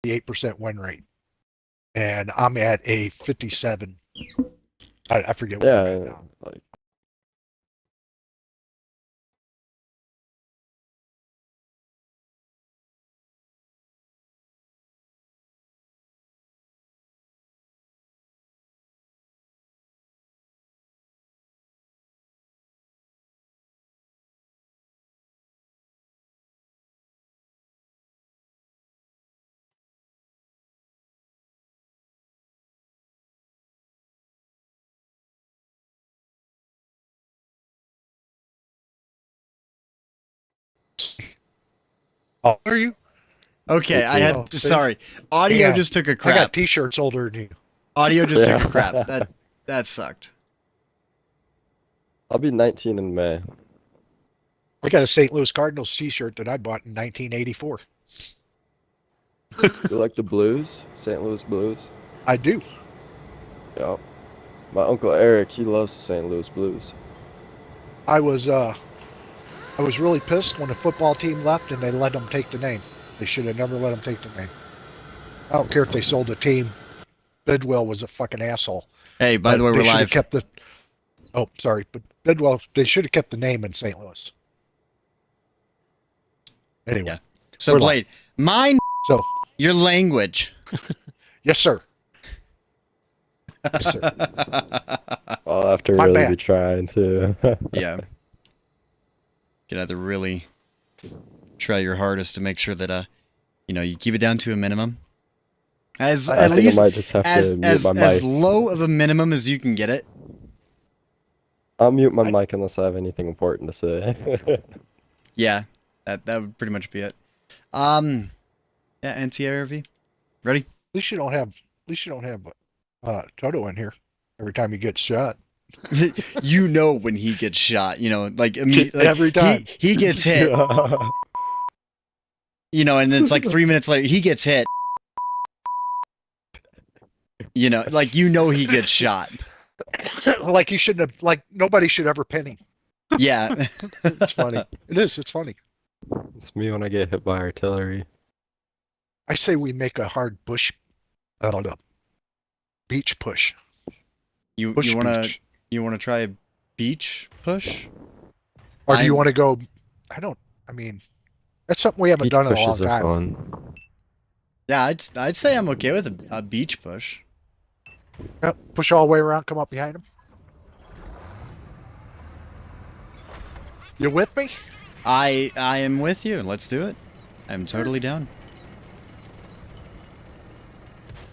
58% win rate. And I'm at a 57. I forget what I'm at now. Like, Oh, are you? Okay, I had. Oh, sorry, audio just took a I got crap. T-shirts older than you. Audio just took a crap. That sucked. I'll be 19 in May. I got a St. Louis Cardinals T-shirt that I bought in 1984. You like the Blues? St. Louis Blues? I do. Yep. My uncle Eric, he loves the St. Louis Blues. I was really pissed when the football team left and they let them take the name. They should have never let them take the name. I don't care if they sold the team. Bidwell was a fucking asshole. Hey, by the way, we're live. Kept the. Oh, sorry, but Bidwell. They should have kept the name in St. Louis. Anyway. Yeah. So Blade, mind your language. Yes, sir. Yes, sir. I'll have to My really bad. be trying to. Yeah. You have to really try your hardest to make sure that you keep it down to a minimum. At least I might just have to mute my mic. As low of a minimum as you can get it. I'll mute my mic unless I have anything important to say. Yeah, that would pretty much be it. Yeah, anti-AVRE. Ready? At least you don't have Toto in here every time he gets shot. You know when he gets shot, like every time he gets hit. And it's like 3 minutes later he gets hit. He gets shot. Like you shouldn't have. Like nobody should ever pin him. Yeah. It's funny. It is. It's funny. It's me when I get hit by artillery. I say we make a hard beach push. You want to try a beach push? Or do you want to go? I mean, that's something we haven't done in a long time. Fun. Yeah, I'd say I'm okay with a beach push. Yep, push all the way around. Come up behind him. You with me? I am with you. Let's do it. I'm totally down.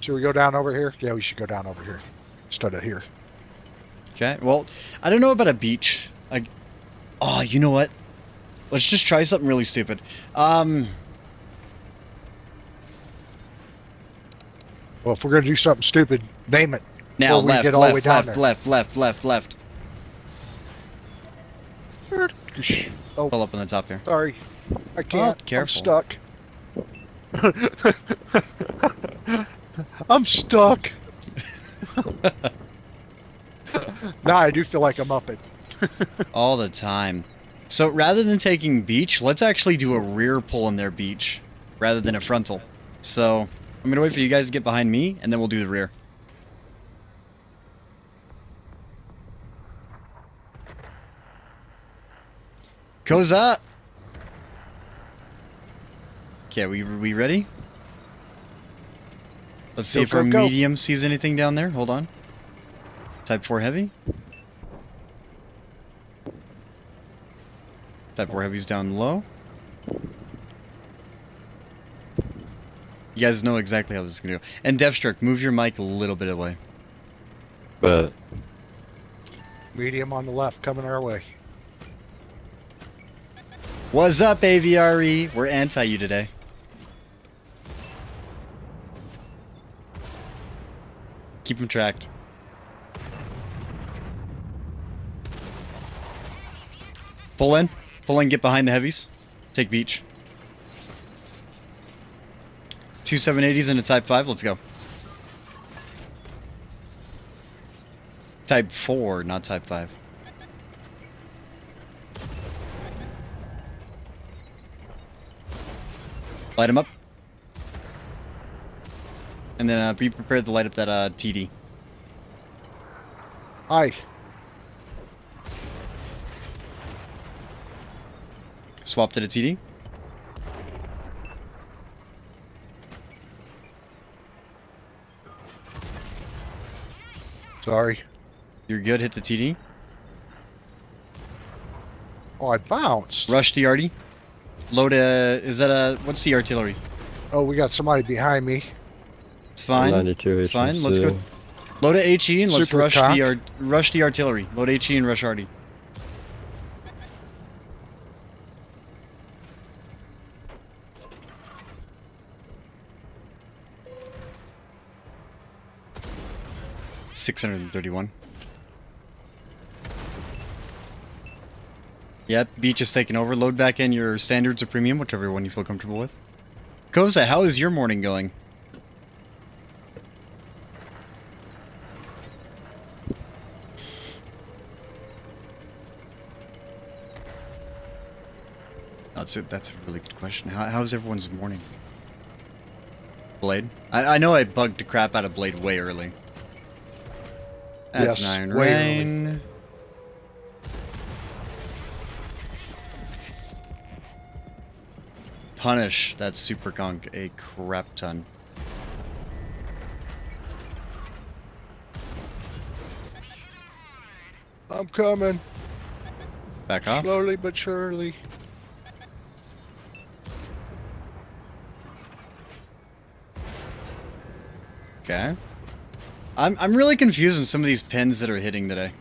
Should we go down over here? Yeah, we should go down over here instead of here. Okay. Well, I don't know about a beach. Oh, you know what? Let's just try something really stupid. Well, if we're gonna do something stupid, name it. Now left, left. Oh, pull up on the top here. Sorry, I can't. Oh, careful. I'm stuck. I'm stuck. Nah, I do feel like I'm up it. All the time. So rather than taking beach, let's actually do a rear pull in their beach rather than a frontal. So I'm going to wait for you guys to get behind me, and then we'll do the rear. Goes up! Okay, we ready? Let's see if our medium sees anything down there. Hold on. Type 4 heavy. Type 4 heavy's down low. You guys know exactly how this is going to go. And Deathstroke, move your mic a little bit away. But Medium on the left, coming our way. What's up, AVRE? We're anti you today. Keep them tracked. Pull in. Pull in, get behind the heavies. Take beach. 2 780s and a Type 5. Let's go. Type 4, not Type 5. Light him up. And then be prepared to light up that TD. Aye. Swap to the TD. Sorry. You're good. Hit the TD. Oh, I bounced. Rush the arty. Load a. Is that a? What's the artillery? Oh, we got somebody behind me. It's fine. 92 It's fine. HMC. Let's go. Load a HE and let's Super rush cock. rush the artillery. Load HE and rush arty. $631. Yep, beach is taking over. Load back in your standards or premium, whichever one you feel comfortable with. Koza, how is your morning going? That's a really good question. How's everyone's morning? Blade? I know I bugged the crap out of Blade way early. That's Yes, an Iron way Rain. Punish that super conk a crap ton. I'm coming. Back off. Slowly but surely. Okay. I'm really confused on some of these pins that are hitting today.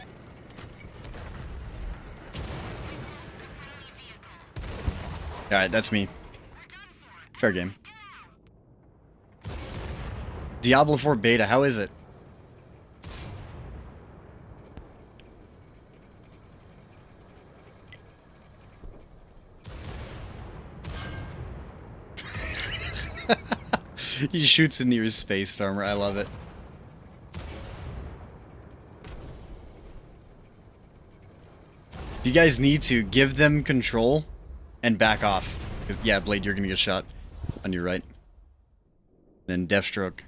Alright, that's me. Fair game. Diablo 4 beta, how is it? He shoots into your space armor, I love it. You guys need to give them control and back off. 'Cause, yeah, Blade, you're gonna get shot on your right. Then Deathstroke.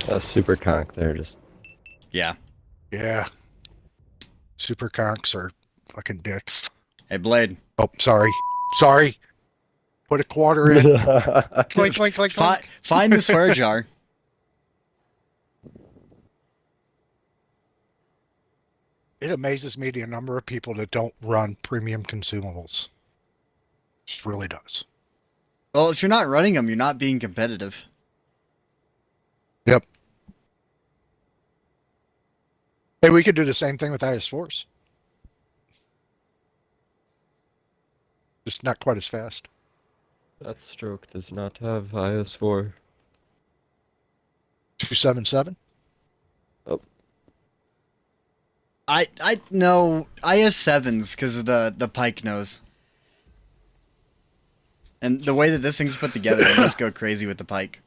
A super conk there, just Yeah. Yeah. Super conks are fucking dicks. Hey, Blade. Oh, sorry. Sorry. Put a quarter in. Clink, clink, clink, Fi clink. find the swear jar. It amazes me the number of people that don't run premium consumables. Just really does. Well, if you're not running them, you're not being competitive. Yep. Hey, we could do the same thing with IS4s. Just not quite as fast. that stroke does not have IS4. 277? I no IS7s because of the pike nose. And the way that this thing's put together, you just go crazy with the pike.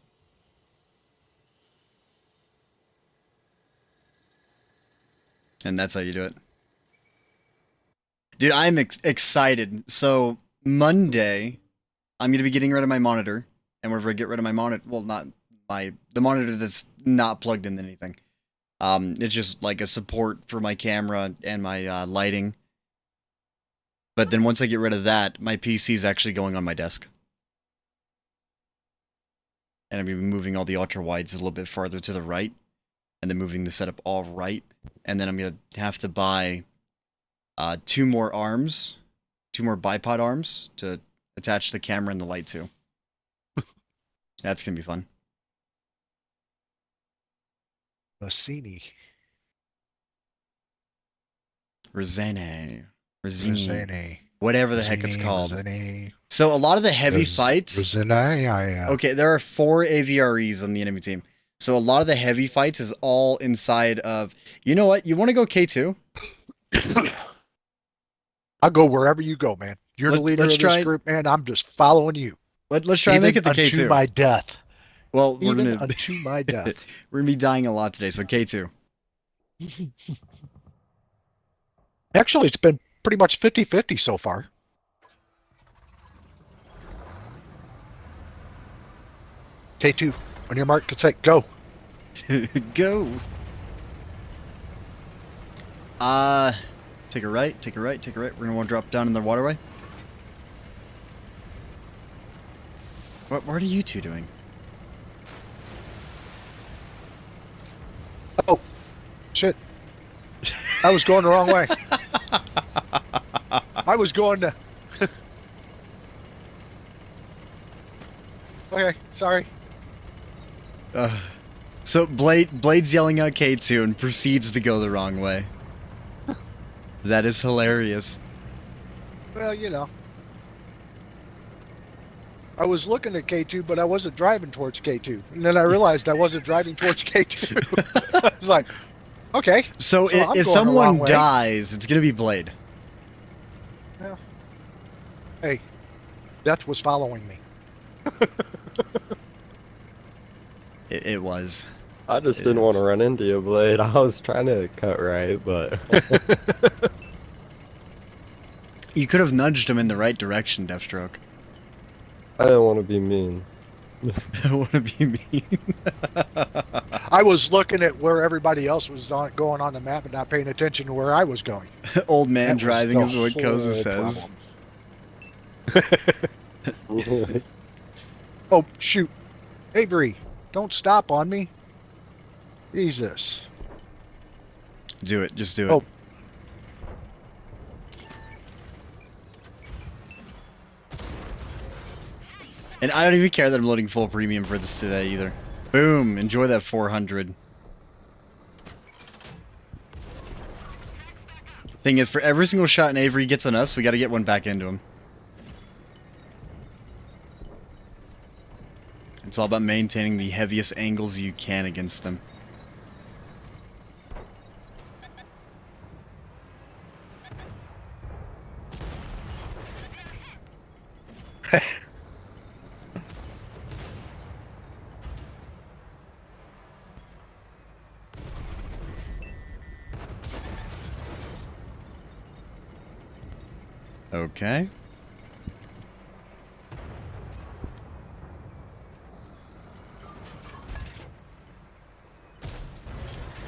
And that's how you do it. Dude, I'm excited. So, Monday, I'm going to be getting rid of my monitor. And whenever I get rid of my monitor, well, not the monitor that's not plugged into anything. It's just like a support for my camera and my lighting. But then once I get rid of that, my PC is actually going on my desk. And I'm going to be moving all the ultra wides a little bit farther to the right. And then moving the setup all right. And then I'm going to have to buy 2 more arms. 2 more bipod arms to attach the camera and the light to. That's going to be fun. Rossini. Rosane. Rossini. Whatever the heck it's Rossini, called. Rossini. So a lot of the heavy fights... Rossini, Okay, there are 4 AVREs on the enemy team. So a lot of the heavy fights is all inside of... You know what? You want to go K2? I'll go wherever you go, man. You're the leader of this group, man. I'm just following you. Let's try and make it the unto K2. my death. Well, we're Even gonna unto my death. we're gonna be dying a lot today, so K2. Actually, it's been pretty much 50-50 so far. K2, on your mark, get set, go. Go. Take a right, take a right, take a right. We're gonna want to drop down in the waterway. What are you two doing? Oh, shit. I was going the wrong way. I was going to... Okay, sorry. So Blade's yelling out K2 and proceeds to go the wrong way. That is hilarious. Well, you know. I was looking at K2, but I wasn't driving towards K2. And then I realized I wasn't driving towards K2. I was like, okay. So, I'm if going the someone wrong way. dies, it's gonna be Blade. Well, hey, death was following me. It was. I just It didn't want is. to run into you, Blade. I was trying to cut right, but You could have nudged him in the right direction, Deathstroke. I didn't want to be mean. I want to be mean. I was looking at where everybody else was going on the map and not paying attention to where I was going. Old man That was driving the is what Koza whole says. problem. Oh, shoot. AVRE, don't stop on me. Jesus. Do it. Just do it. Oh. And I don't even care that I'm loading full premium for this today either. Boom! Enjoy that 400. Thing is, for every single shot an AVRE gets on us, we gotta get one back into him. It's all about maintaining the heaviest angles you can against them. Okay.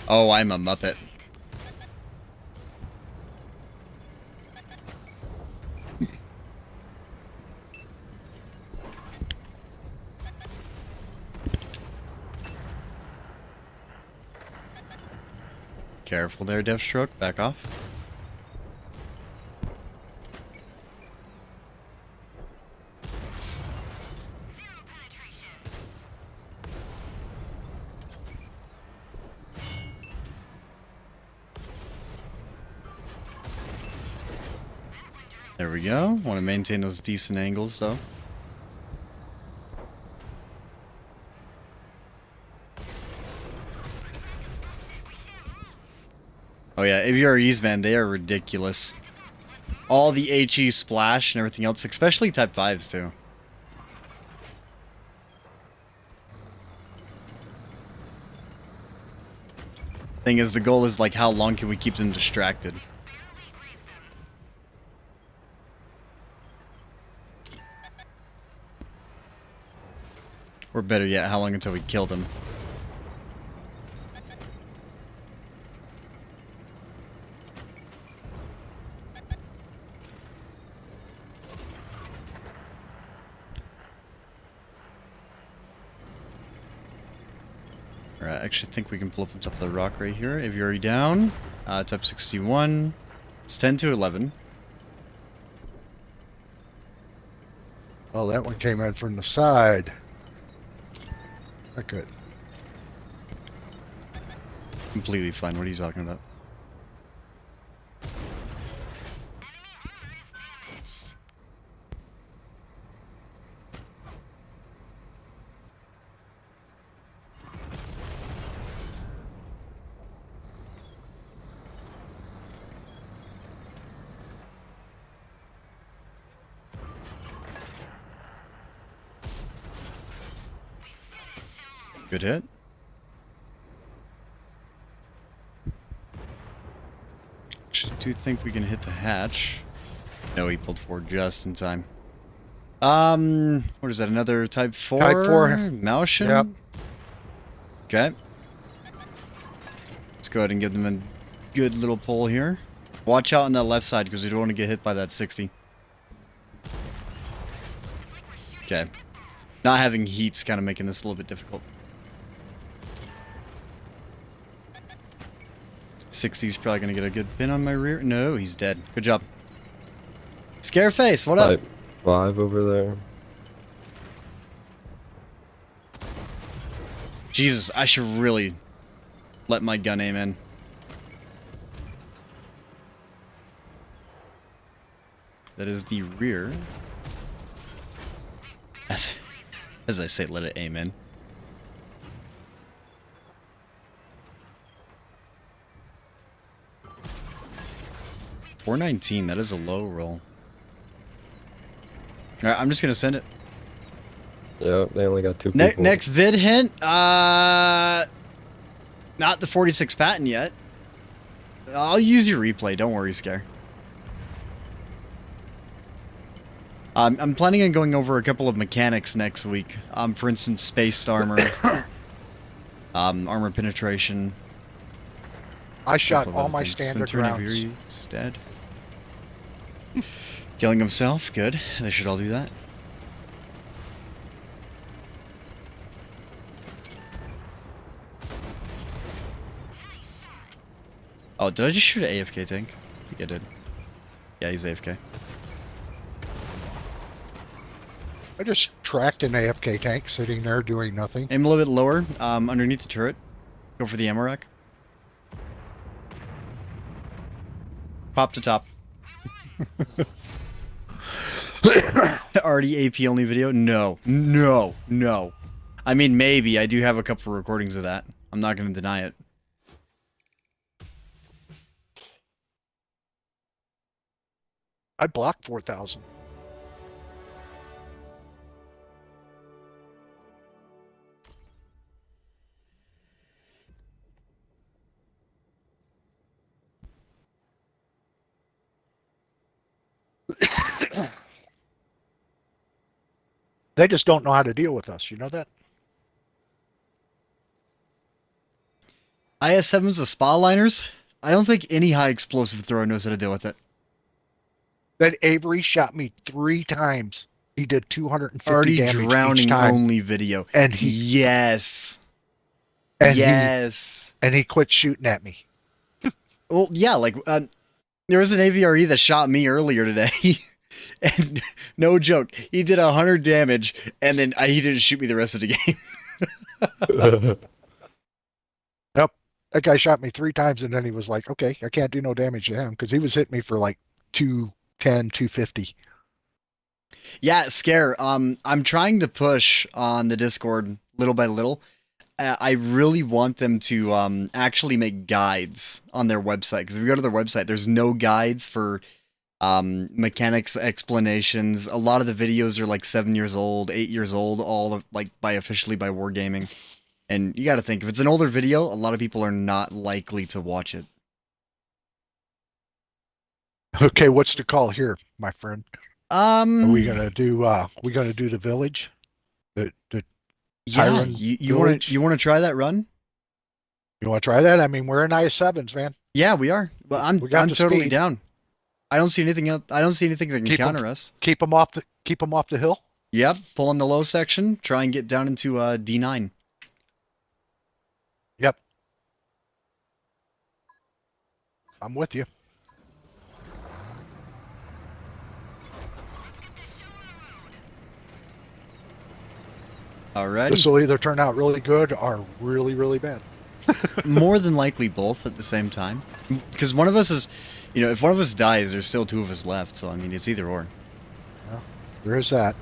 Oh, I'm a Muppet. Careful there, Deathstroke. Back off. There we go. Want to maintain those decent angles, though. Oh yeah, AVREs, man, they are ridiculous. All the HE splash and everything else, especially Type 5s, too. Thing is, the goal is, like, how long can we keep them distracted? Or better yet, how long until we kill them? Alright, I actually think we can pull up on top of the rock right here. AVRE down. Type 61. It's 10 to 11. Oh, that one came in from the side. Not good. Completely fine. What are you talking about? Good hit. do think we can hit the hatch. No, he pulled forward just in time. What is that? Another Type 4? Type 4. Maushin? Yep. Okay. Let's go ahead and give them a good little pull here. Watch out on that left side because we don't want to get hit by that 60. Okay. Not having heat's kind of making this a little bit difficult. 60's probably going to get a good pin on my rear. No, he's dead. Good job. Scareface, what up? 5 over there. Jesus, I should really let my gun aim in. That is the rear. As I say, let it aim in. .419, that is a low roll. Alright, I'm just gonna send it. Yep, they only got 2 people. Next vid hint, not the 46 patent yet. I'll use your replay, don't worry, Scare. I'm planning on going over a couple of mechanics next week. For instance, spaced armor, armor penetration. I shot Couple of all other my things. standard Centurion rounds. AVRE dead. Killing himself, good. They should all do that. Oh, did I just shoot an AFK tank? I think I did. Yeah, he's AFK. I just tracked an AFK tank sitting there doing nothing. Aim a little bit lower, underneath the turret. Go for the ammo rack. Pop to top. Already AP only video? No. No. No. I mean, maybe. I do have a couple of recordings of that. I'm not going to deny it. I blocked 4,000. They just don't know how to deal with us. You know that? IS-7s with spa liners? I don't think any high explosive thrower knows how to deal with it. That AVRE shot me 3 times. He did 250 Already damage drowning each time. only video. And he Yes. and Yes. he quit shooting at me. Well, yeah, like, there was an AVRE that shot me earlier today. And no joke, he did 100 damage, and then he didn't shoot me the rest of the game. Yep. That guy shot me 3 times, and then he was like, okay, I can't do no damage to him, because he was hitting me for like 210, 250. Yeah, Scare, I'm trying to push on the Discord little by little. I really want them to actually make guides on their website, because if you go to their website, there's no guides for mechanics explanations. A lot of the videos are like 7 years old, 8 years old, all like officially by Wargaming. And you got to think, if it's an older video, a lot of people are not likely to watch it. Okay, what's the call here, my friend? Are we gonna do the village? The yeah, Tyrant you want village? to want to try that run? You want to try that? I mean, we're in IS-7s, man. Yeah, we are. But I'm We got the totally speed. down. I don't see anything else. I don't see anything that can Keep 'em- counter us. Keep them off the hill. Yep, pull on the low section, try and get down into D9. Yep. I'm with you. Alrighty. This will either turn out really good or really, really bad. More than likely both at the same time. Because one of us is, you know, if one of us dies, there's still 2 of us left. So, I mean, it's either or. Well, there is that.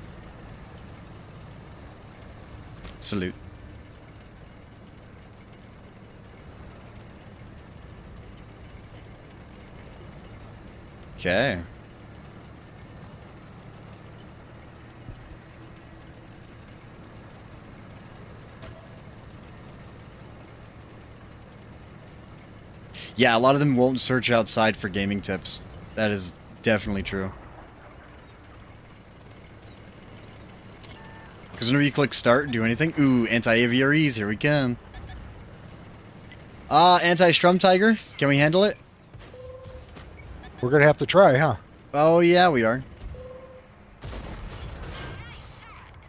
Salute. Okay. Yeah, a lot of them won't search outside for gaming tips. That is definitely true. Because whenever you click start, do anything. Ooh, anti-AVREs, here we come. Anti-Strum Tiger, can we handle it? We're gonna have to try, huh? Oh, yeah, we are.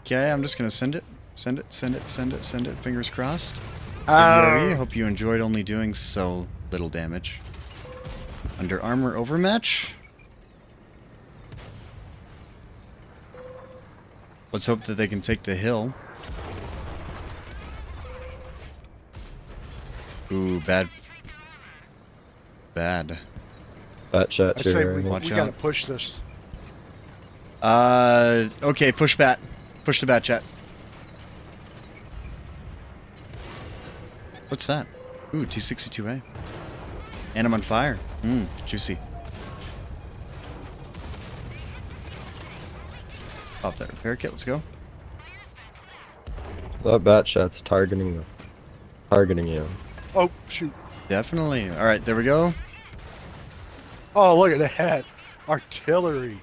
Okay, I'm just gonna send it. Send it, send it, send it, send it. Fingers crossed. AVRE, hope you enjoyed only doing so little damage. Under armor overmatch. Let's hope that they can take the hill. Ooh, bad. Bad. Bat shot I too. say Right? we Watch gotta out. push this. Okay, push bat. Push the bat chat. What's that? Ooh, 262A. And I'm on fire. Juicy. Pop that repair kit, let's go. That bat shot's targeting you. Oh shoot! Definitely. Alright, there we go. Oh, look at that artillery.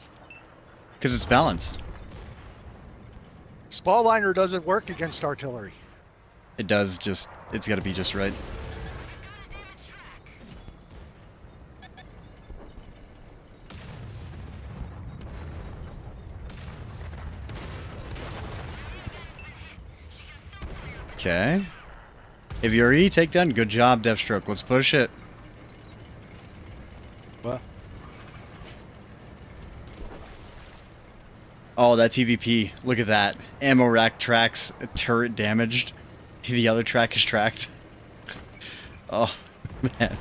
Because it's balanced. Small liner doesn't work against artillery. It does, just, it's gotta be just right. Okay. AVRE, takedown. Good job, Deathstroke. Let's push it. What? Oh, that TVP. Look at that. Ammo rack tracks, a turret damaged. The other track is tracked. Oh, man.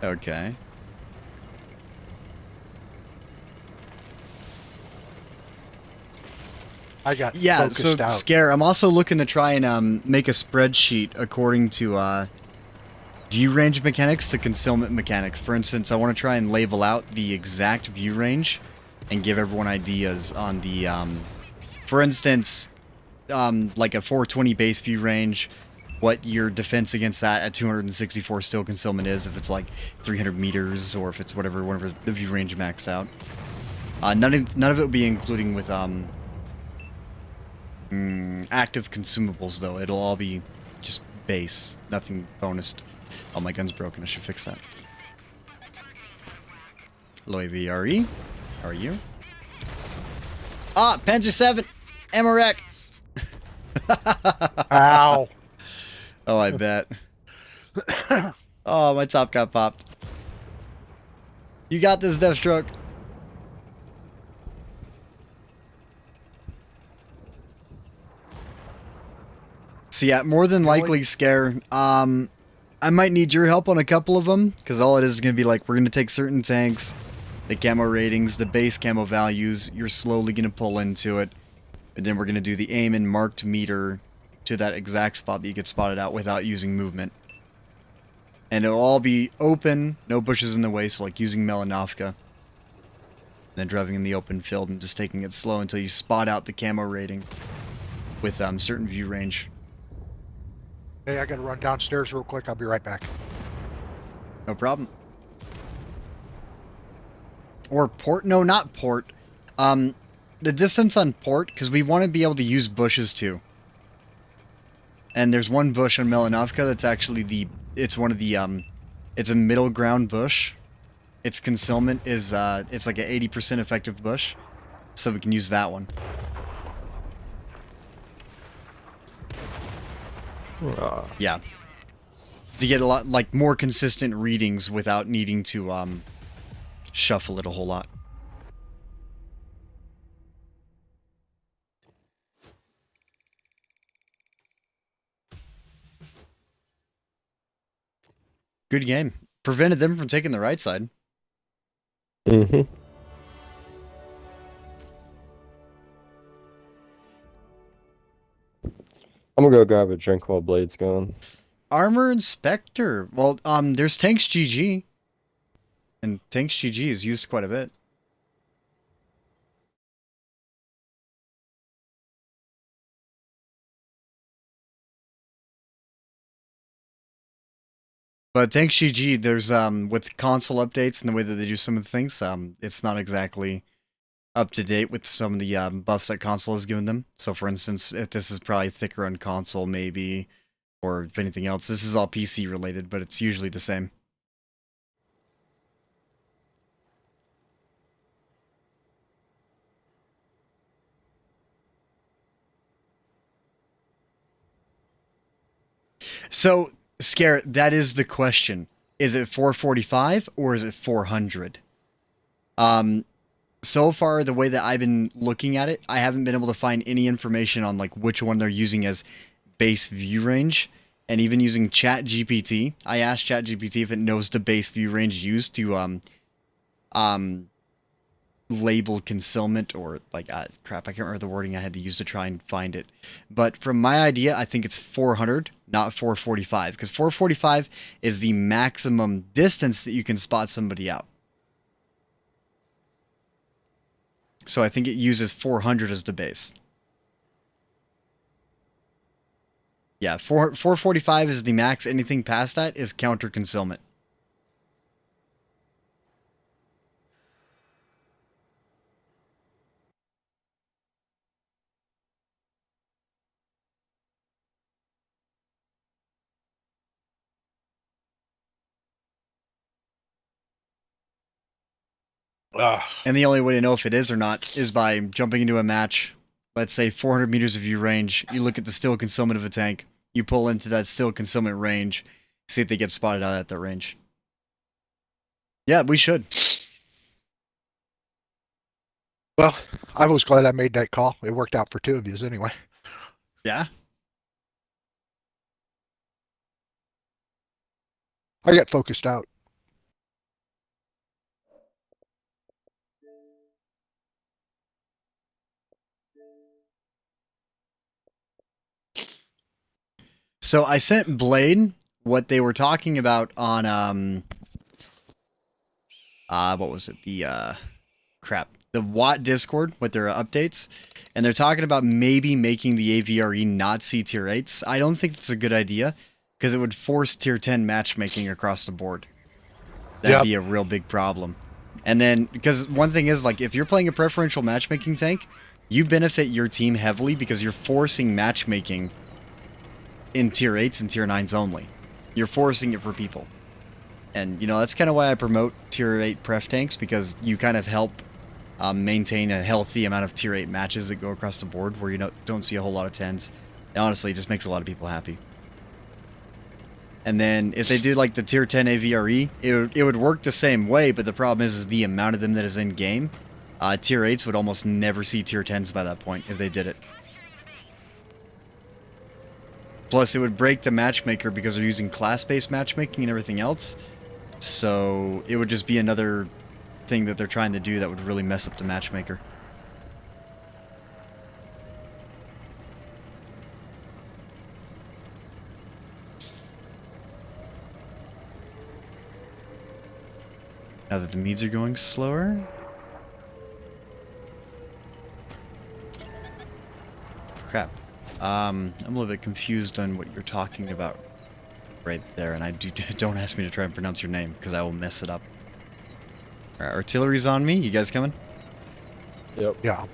Okay. I got Yeah, focused so out. Scare, I'm also looking to try and make a spreadsheet according to view range mechanics to concealment mechanics. For instance, I want to try and label out the exact view range and give everyone ideas on the, for instance, like a 420 base view range, what your defense against that at 264 still concealment is, if it's like 300 meters or if it's whatever the view range maxed out. None of it will be including with active consumables though. It'll all be just base, nothing bonused. Oh, my gun's broken. I should fix that. Hello, AVRE. How are you? Ah, Panzer 7! Ammo rack! Ow! Oh, I bet. Oh, my top got popped. You got this, Deathstroke. So yeah, more than likely, Scare, I might need your help on a couple of them, because all it is going to be like, we're going to take certain tanks, the camo ratings, the base camo values, you're slowly going to pull into it, and then we're going to do the aim and marked meter to that exact spot that you get spotted out without using movement. And it'll all be open, no bushes in the way, so like using Melanovka. Then driving in the open field and just taking it slow until you spot out the camo rating with certain view range. Hey, I gotta run downstairs real quick. I'll be right back. No problem. Or port? No, not port. The distance on port, because we want to be able to use bushes too. And there's one bush on Melanovka that's actually it's one of the, it's a middle ground bush. Its concealment is, it's like an 80% effective bush. So we can use that one. Yeah. To get a lot, like, more consistent readings without needing to, shuffle it a whole lot. Good game. Prevented them from taking the right side. Mm-hmm. I'm gonna go grab a drink while Blade's gone. Armor Inspector. Well, there's Tanks GG. And Tanks GG is used quite a bit. But thanks GG, there's with console updates and the way that they do some of the things, it's not exactly up to date with some of the buffs that console has given them. So for instance, if this is probably thicker on console maybe, or if anything else, this is all PC related, but it's usually the same. So, Scare, that is the question. Is it 445 or is it 400? So far, the way that I've been looking at it, I haven't been able to find any information on like which one they're using as base view range. And even using ChatGPT, I asked ChatGPT if it knows the base view range used to label concealment, or like crap, I can't remember the wording I had to use to try and find it. But from my idea, I think it's 400, not 445, because 445 is the maximum distance that you can spot somebody out. So I think it uses 400 as the base. Yeah, 445 is the max. Anything past that is counter concealment. And the only way to know if it is or not is by jumping into a match. Let's say 400 meters of view range. You look at the still concealment of a tank. You pull into that still concealment range. See if they get spotted out at that range. Yeah, we should. Well, I was glad I made that call. It worked out for two of yous anyway. Yeah. I got focused out. So I sent Blade what they were talking about on what was it? The Watt Discord with their updates. And they're talking about maybe making the AVRE not see tier 8s. I don't think that's a good idea, because it would force tier 10 matchmaking across the board. That'd be a real big problem. And then, because one thing is, like, if you're playing a preferential matchmaking tank, you benefit your team heavily because you're forcing matchmaking in tier 8s and tier 9s only. You're forcing it for people. And, you know, that's kind of why I promote tier 8 pref tanks, because you kind of help maintain a healthy amount of tier 8 matches that go across the board where you don't see a whole lot of 10s. And honestly, it just makes a lot of people happy. And then if they do like the tier 10 AVRE, it would work the same way, but the problem is the amount of them that is in game. Tier 8s would almost never see tier 10s by that point if they did it. Plus, it would break the matchmaker because they're using class-based matchmaking and everything else. So it would just be another thing that they're trying to do that would really mess up the matchmaker. Now that the meads are going slower. Crap. I'm a little bit confused on what you're talking about right there, and don't ask me to try and pronounce your name, because I will mess it up. Alright, artillery's on me. You guys coming? Yep. Yeah.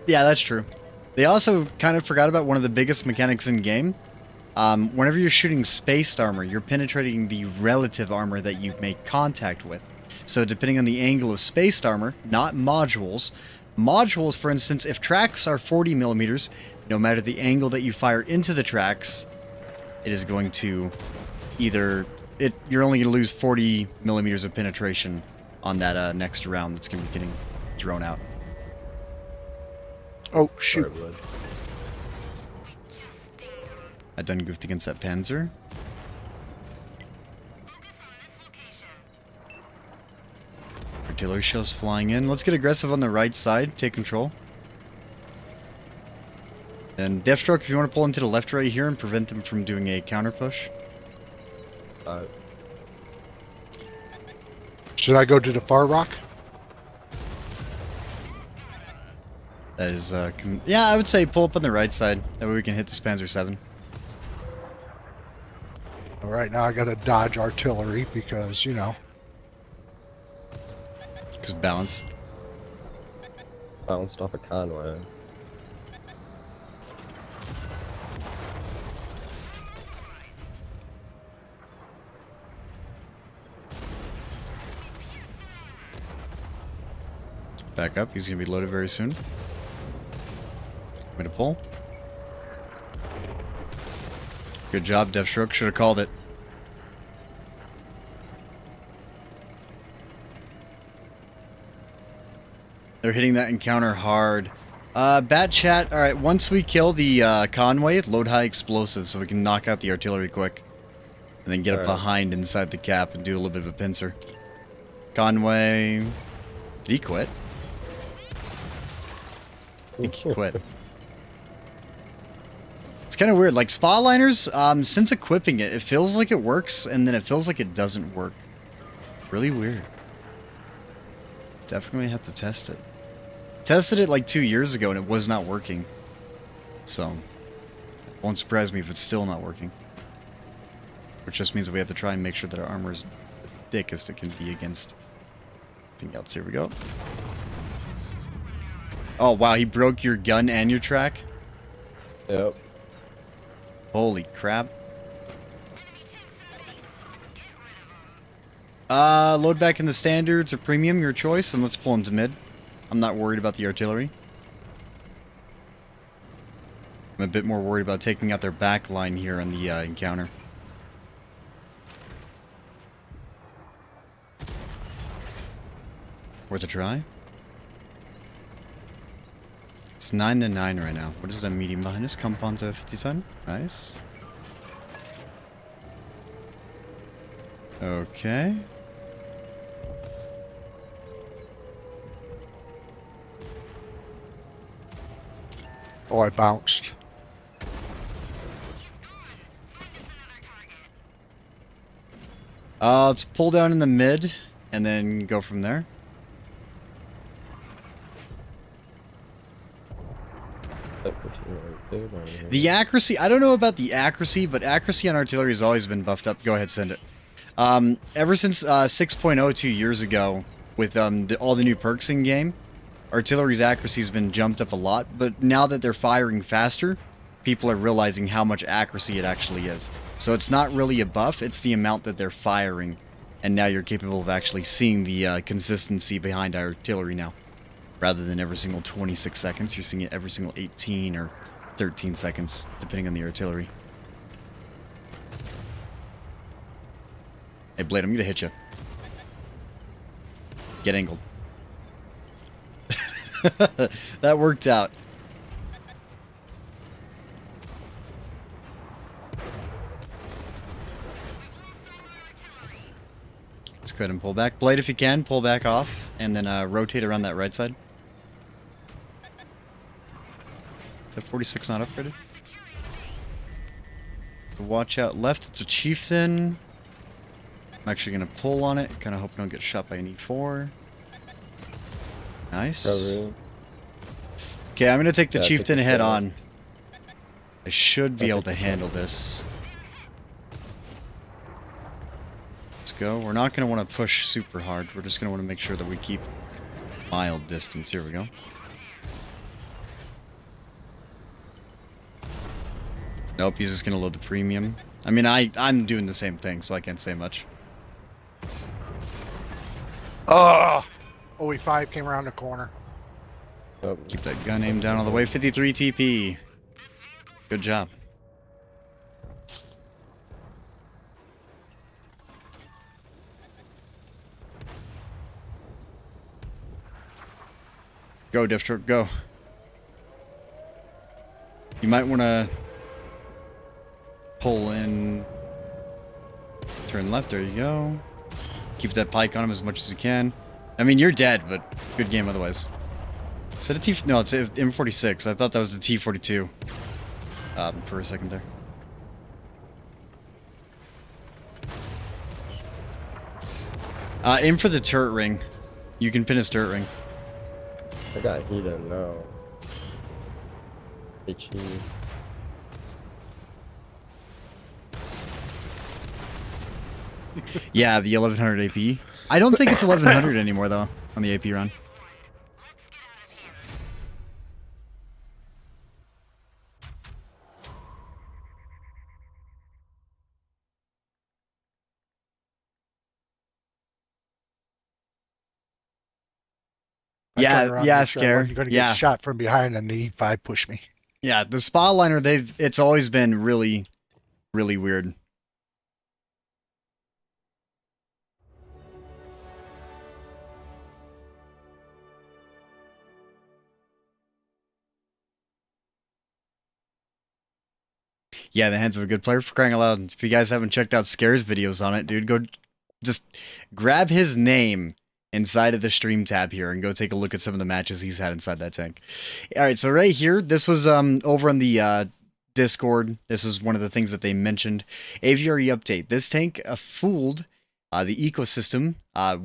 Yeah, that's true. They also kind of forgot about one of the biggest mechanics in game. Whenever you're shooting spaced armor, you're penetrating the relative armor that you've made contact with. So depending on the angle of spaced armor, not modules. Modules, for instance, if tracks are 40 millimeters, no matter the angle that you fire into the tracks, it is going to either... You're only going to lose 40 millimeters of penetration on that next round that's going to be getting thrown out. Oh, shoot. Sorry, bud. I done goofed against that Panzer. Artillery shells flying in. Let's get aggressive on the right side. Take control. And Deathstroke, if you want to pull into the left right here and prevent them from doing a counter push. Should I go to the far rock? That is, yeah, I would say pull up on the right side. That way we can hit this Panzer 7. Right now I gotta dodge artillery because, you know. Because balance. Bounced off a Conway. Back up. He's going to be loaded very soon. Way to pull. Good job, Deathstroke. Should have called it. They're hitting that encounter hard. Bad chat. Alright, once we kill the Conway, load high explosives so we can knock out the artillery quick. And then get up behind inside the cap and do a little bit of a pincer. Conway... Did he quit? I think he quit. It's kind of weird. Like, spa liners, since equipping it, it feels like it works, and then it feels like it doesn't work. Really weird. Definitely have to test it. Tested it like 2 years ago, and it was not working. So, it won't surprise me if it's still not working. Which just means that we have to try and make sure that our armor is the thickest it can be against anything else. Here we go. Oh, wow, he broke your gun and your track? Yep. Holy crap. Load back in the standards or premium, your choice, and let's pull into mid. I'm not worried about the artillery. I'm a bit more worried about taking out their back line here on the encounter. Worth a try? It's 9-9 right now. What is that medium behind us? Compound 57. Nice. Okay. Oh, I bounced. Let's pull down in the mid and then go from there. The accuracy, I don't know about the accuracy, but accuracy on artillery has always been buffed up. Go ahead, send it. Ever since 6.0 2 years ago, with all the new perks in game, artillery's accuracy has been jumped up a lot. But now that they're firing faster, people are realizing how much accuracy it actually is. So it's not really a buff, it's the amount that they're firing. And now you're capable of actually seeing the consistency behind artillery now. Rather than every single 26 seconds, you're seeing it every single 18 or 13 seconds, depending on the artillery. Hey, Blade, I'm gonna hit you. Get angled. That worked out. Let's go ahead and pull back. Blade, if you can, pull back off, and then rotate around that right side. Is that 46 not upgraded? Watch out left, it's a chieftain. I'm actually going to pull on it, kind of hope I don't get shot by an E4. Nice. Cover. Okay, I'm going to take the Yeah, chieftain take the head shot. on. I should be I'll able take to the handle this. Let's go. We're not going to want to push super hard. We're just going to want to make sure that we keep mild distance. Here we go. Nope, he's just going to load the premium. I mean, I'm doing the same thing, so I can't say much. Ugh! OE5 came around the corner. Oh, Keep that gun aim down all the way. 53 TP. Good job. Go, Deathstroke, go. You might want to pull in. Turn left, there you go. Keep that pike on him as much as you can. I mean, you're dead, but good game otherwise. Is that a T? No, it's an M46. I thought that was the T42. For a second there. Aim for the turret ring. You can pin his turret ring. I got heathen now. HE. Yeah, the 1100 AP. I don't think it's 1100 anymore though on the AP run. I turned Yeah, around to yeah, make sure I Scare. wasn't going to get Yeah, shot from behind, and the E5 pushed me. yeah. The spa liner, it's always been really, really weird. Yeah, the hands of a good player, for crying out loud. If you guys haven't checked out Scare's videos on it, dude, go just grab his name inside of the stream tab here and go take a look at some of the matches he's had inside that tank. All right, so right here, this was over on the Discord. This was one of the things that they mentioned. AVRE update. This tank fooled the ecosystem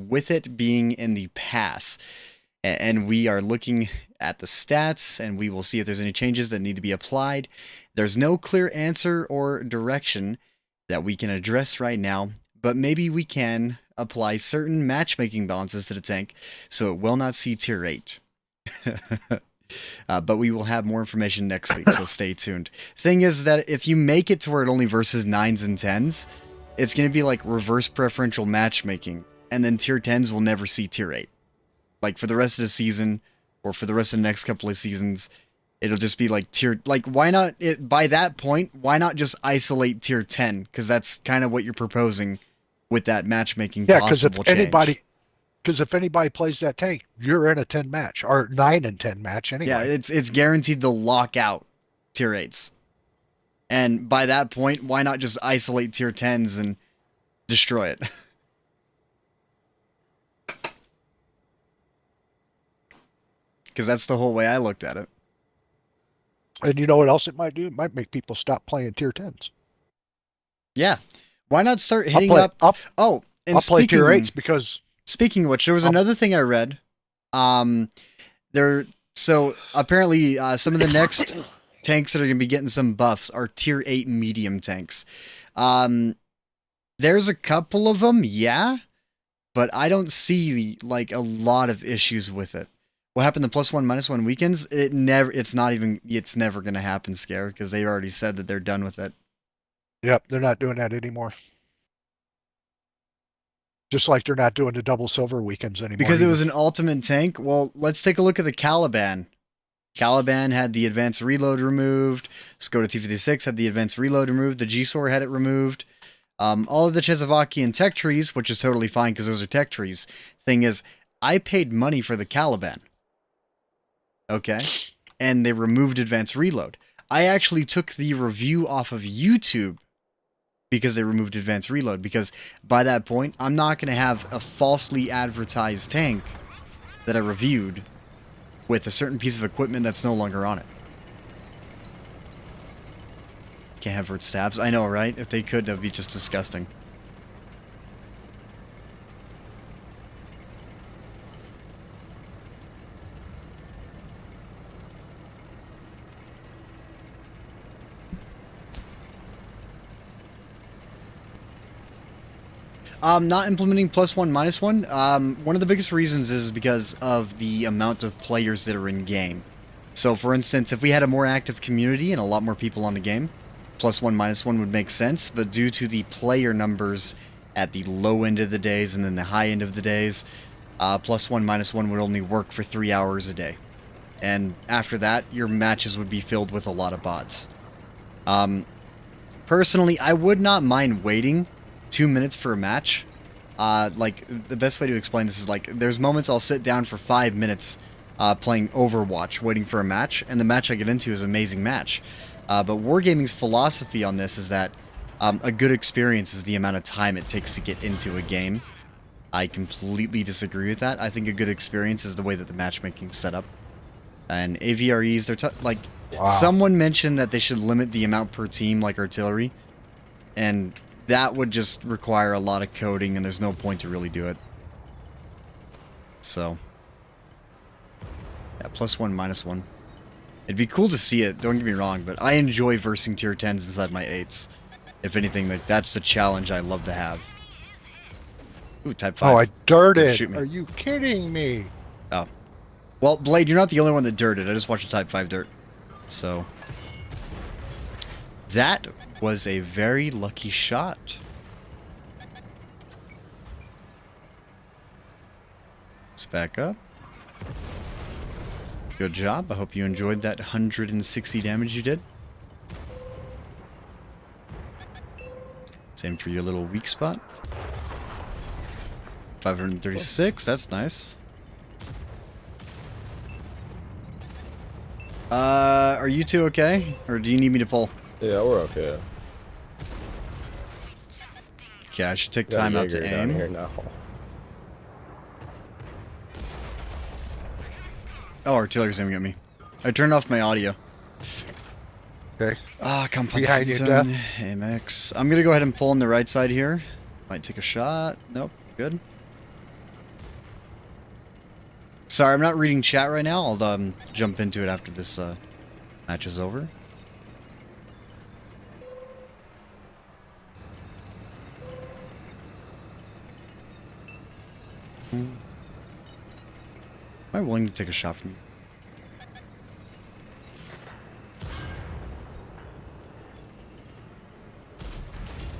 with it being in the pass. And we are looking at the stats, and we will see if there's any changes that need to be applied. There's no clear answer or direction that we can address right now, but maybe we can apply certain matchmaking balances to the tank so it will not see tier 8. But we will have more information next week, so stay tuned. Thing is that if you make it to where it only versus 9s and 10s, it's going to be like reverse preferential matchmaking, and then tier 10s will never see tier 8. Like for the rest of the season, or for the rest of the next couple of seasons, it'll just be like tier, like why not, by that point, why not just isolate tier 10? Because that's kind of what you're proposing with that matchmaking possible change. Because if anybody plays that tank, you're in a 10 match, or 9 and 10 match anyway. Yeah, it's guaranteed to lock out tier 8s. And by that point, why not just isolate tier 10s and destroy it? Because that's the whole way I looked at it. And you know what else it might do? It might make people stop playing tier 10s. Yeah. Why not start hitting up... I'll play tier 8s because... Speaking of which, there was another thing I read. So apparently some of the next tanks that are going to be getting some buffs are tier 8 medium tanks. There's a couple of them, yeah, but I don't see like a lot of issues with it. What happened to +1 -1 weekends? It's never going to happen, Scare, because they already said that they're done with it. Yep, they're not doing that anymore. Just like they're not doing the double silver weekends anymore. Because it was an ultimate tank. Well, let's take a look at the Caliban. Caliban had the advanced reload removed. Skoda T56 had the advanced reload removed. The G-Sor had it removed. All of the Czechoslovakian tech trees, which is totally fine because those are tech trees. Thing is, I paid money for the Caliban. Okay? And they removed advanced reload. I actually took the review off of YouTube because they removed advanced reload, because by that point, I'm not going to have a falsely advertised tank that I reviewed with a certain piece of equipment that's no longer on it. Can't have vert stabs. I know, right? If they could, that would be just disgusting. Not implementing +1 -1. One of the biggest reasons is because of the amount of players that are in game. So, for instance, if we had a more active community and a lot more people on the game, +1 -1 would make sense. But due to the player numbers at the low end of the days and then the high end of the days, +1 -1 would only work for 3 hours a day. And after that, your matches would be filled with a lot of bots. Personally, I would not mind waiting 2 minutes for a match. Like, the best way to explain this is, like, there's moments I'll sit down for 5 minutes playing Overwatch, waiting for a match, and the match I get into is an amazing match. But Wargaming's philosophy on this is that a good experience is the amount of time it takes to get into a game. I completely disagree with that. I think a good experience is the way that the matchmaking's set up. And AVREs, they're like, wow. Someone mentioned that they should limit the amount per team, like artillery, and that would just require a lot of coding, and there's no point to really do it. So, yeah, +1 -1. It'd be cool to see it, don't get me wrong, but I enjoy versing tier 10s inside my 8s. If anything, like, that's the challenge I love to have. Ooh, type 5. Oh, I dirted. Shoot me. Are you kidding me? Oh. Well, Blade, you're not the only one that dirted. I just watched a type 5 dirt. So. That was a very lucky shot. Let's back up. Good job. I hope you enjoyed that 160 damage you did. Same for your little weak spot. 536, that's nice. Are you two okay? Or do you need me to pull? Yeah, we're okay. Okay, I should take Got time out Jaeger to down aim. here now. Oh, artillery's aiming at me. I turned off my audio. Okay. Ah, compound Behind you, zone, AMX. I'm gonna go ahead and pull on the right side here. Might take a shot. Nope, good. Sorry, I'm not reading chat right now. I'll jump into it after this match is over. Am I willing to take a shot from you?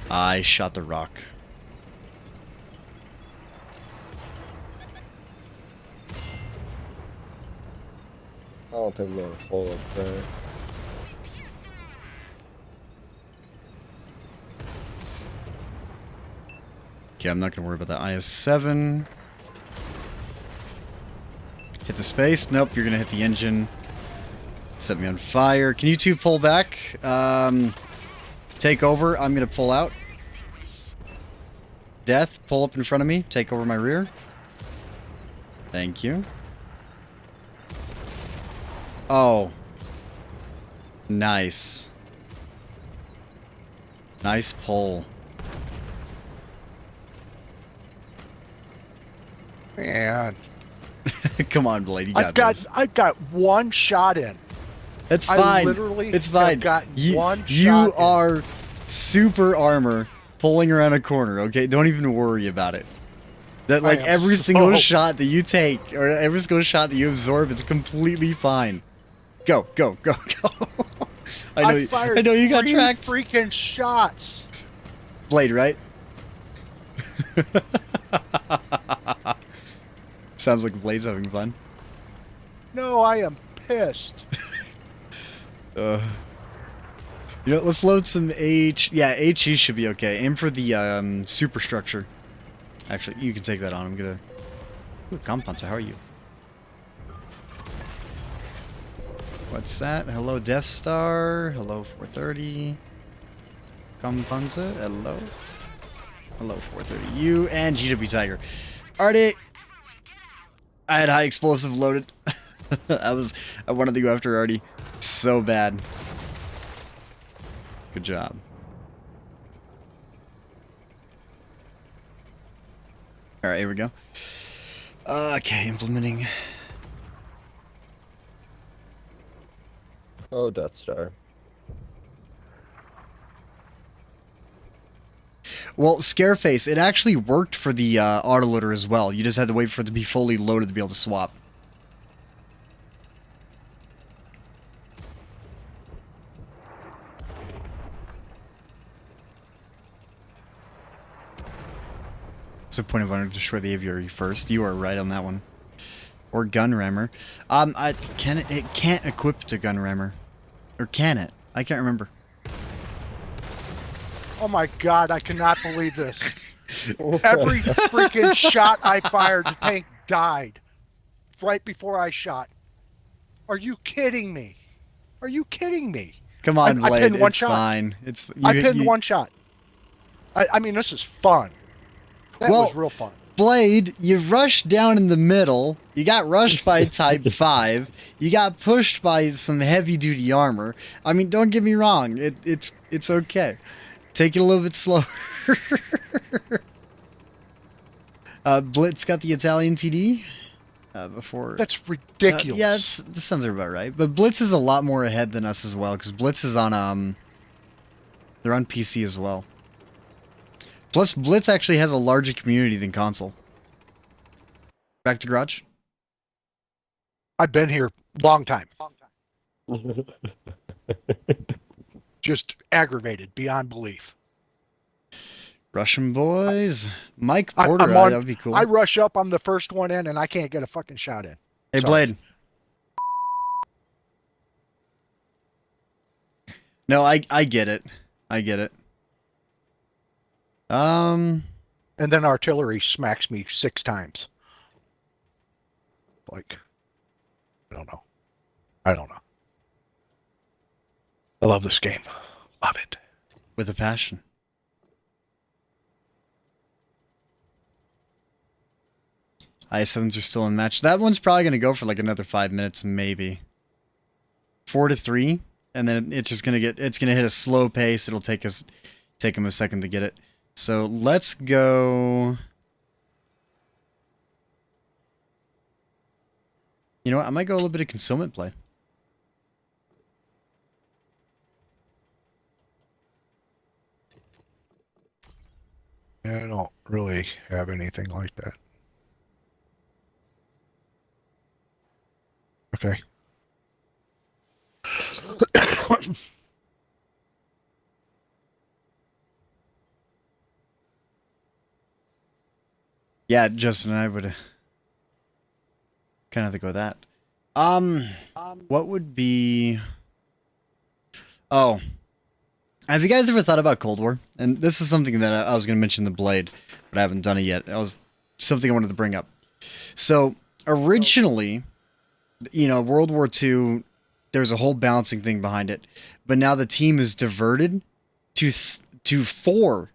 I shot the rock. I don't think I'm gonna pull up there. Okay, I'm not gonna worry about that. IS-7. Hit the space. Nope, you're gonna hit the engine. Set me on fire. Can you two pull back? Take over. I'm gonna pull out. Death, pull up in front of me. Take over my rear. Thank you. Oh. Nice. Nice pull. Man, Come on, Blade. You got this. I've got one shot in. It's I fine. literally It's have fine. got one You shot in. are super armor pulling around a corner, okay? Don't even worry about it. That like am every so- single shot that you take or every single shot that you absorb is completely fine. Go, go, go, go. I fired know you got 3 tracked. freaking shots. Blade, right? Sounds like Blade's having fun. No, I am pissed. You know, let's load some H. Yeah, HE should be okay. Aim for the superstructure. Actually, you can take that on. I'm gonna. Ooh, Companza, how are you? What's that? Hello, Death Star. Hello, 430. Companza, hello. Hello, 430. You and GW Tiger. Alrighty. I had high explosive loaded. I wanted to go after Artie so bad. Good job. Alright, here we go. Okay, implementing. Oh, Death Star. Well, Scareface, it actually worked for the autoloader as well. You just had to wait for it to be fully loaded to be able to swap. It's a point of honor to destroy the AVRE first. You are right on that one. Or gun rammer. It can't equip to gun rammer. Or can it? I can't remember. Oh my god, I cannot believe this. Every freaking shot I fired, the tank died. Right before I shot. Are you kidding me? Are you kidding me? Come on, Blade. I pinned one It's shot. fine. It's I pinned one shot. I mean, this is fun. That was real fun. Blade, you rushed down in the middle. You got rushed by Type 5. You got pushed by some heavy-duty armor. I mean, don't get me wrong. It's okay. Take it a little bit slower. Blitz got the Italian TD before. That's ridiculous. Yeah, that sounds about right. But Blitz is a lot more ahead than us as well, because Blitz is on they're on PC as well. Plus, Blitz actually has a larger community than console. Back to garage. I've been here long time. Just aggravated beyond belief. Russian boys. Mike I- Porter, I'm on- that would be cool. I rush up, I'm the first one in, and I can't get a fucking shot in. Hey, Sorry. Blade. No, I get it. I get it. And then artillery smacks me 6 times. Like, I don't know. I don't know. I love this game. Love it. With a passion. I7s are still in match. That one's probably going to go for like another 5 minutes, maybe. 4-3, and then it's just going to get, it's going to hit a slow pace. It'll take them a second to get it. So let's go. You know what? I might go a little bit of concealment play. I don't really have anything like that. Okay. Yeah, Justin and I would kind of have to go with that. What would be? Oh, have you guys ever thought about Cold War? And this is something that I was going to mention the Blade, but I haven't done it yet. That was something I wanted to bring up. So originally, you know, World War II, there's a whole balancing thing behind it, but now the team is diverted to 4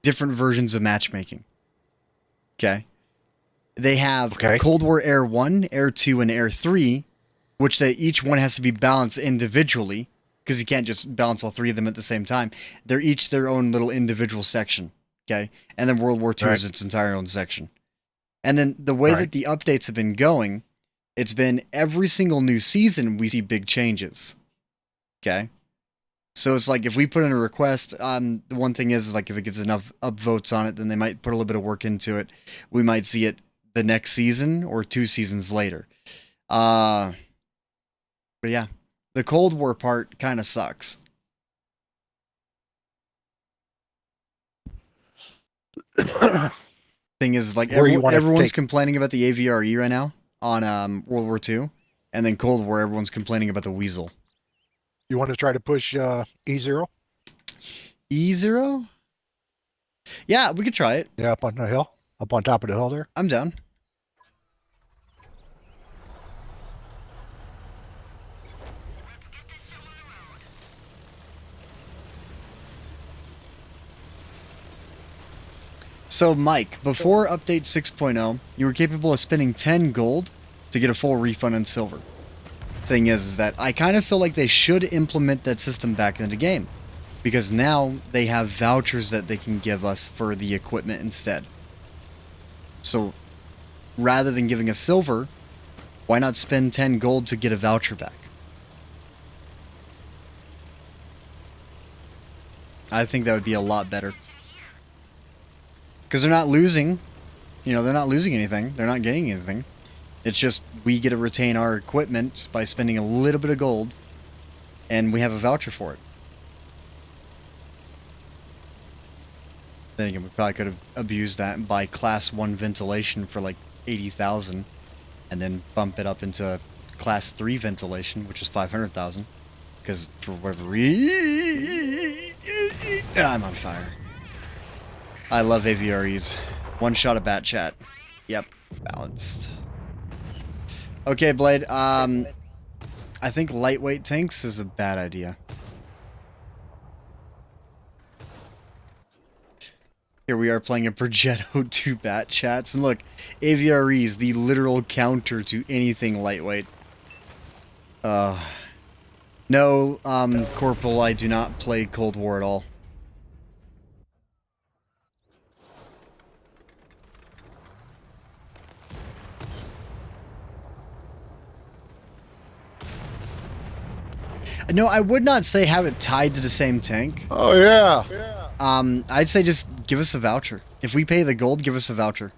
different versions of matchmaking. Okay. They have Cold War Air 1, Air 2, and Air 3, which each one has to be balanced individually, because you can't just balance all 3 of them at the same time. They're each their own little individual section. Okay. And then World War II is its entire own section. And then the way that the updates have been going, it's been every single new season we see big changes. Okay. So it's like if we put in a request, the one thing is like if it gets enough upvotes on it, then they might put a little bit of work into it. We might see it the next season or 2 seasons later. But yeah, the Cold War part kind of sucks. Thing is, like everyone's complaining about the AVRE right now on World War II, and then Cold War, everyone's complaining about the Weasel. You want to try to push E0? E0? Yeah, we could try it. Yeah, up on the hill. Up on top of the hill there. I'm down. So, Mike, before update 6.0, you were capable of spending 10 gold to get a full refund in silver. Thing is that I kind of feel like they should implement that system back into the game, because now they have vouchers that they can give us for the equipment instead. So rather than giving us silver, why not spend 10 gold to get a voucher back? I think that would be a lot better, because they're not losing, you know, they're not losing anything, they're not getting anything. It's just we get to retain our equipment by spending a little bit of gold, and we have a voucher for it. Then again, we probably could have abused that and buy Class 1 ventilation for like 80,000, and then bump it up into Class 3 ventilation, which is 500,000, because for whatever reason, I'm on fire. I love AVREs. One shot of bat chat. Yep, balanced. Okay, Blade, I think lightweight tanks is a bad idea. Here we are playing a Progetto 2 bat chats, and look, AVRE is the literal counter to anything lightweight. No, Corporal, I do not play Cold War at all. No, I would not say have it tied to the same tank. Oh, yeah. I'd say just give us a voucher. If we pay the gold, give us a voucher.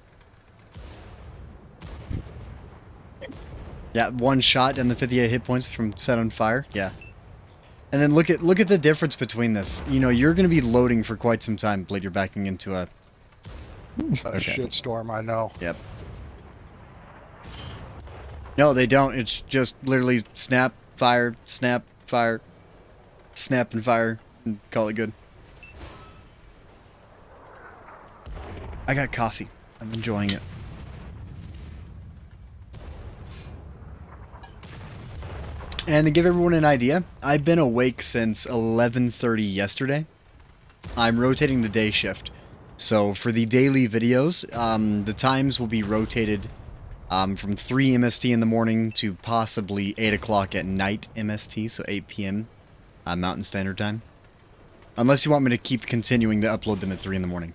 Yeah, one shot and the 58 hit points from set on fire. Yeah. And then look at the difference between this. You know, you're going to be loading for quite some time, Blade. You're backing into a... A shitstorm, I know. Yep. No, they don't. It's just literally snap, fire, snap, fire, snap and fire, and call it good. I got coffee. I'm enjoying it. And to give everyone an idea, I've been awake since 11:30 yesterday. I'm rotating the day shift. So for the daily videos, the times will be rotated from 3 MST in the morning to possibly 8 o'clock at night MST, so 8 p.m. Mountain Standard Time. Unless you want me to keep continuing to upload them at 3 in the morning.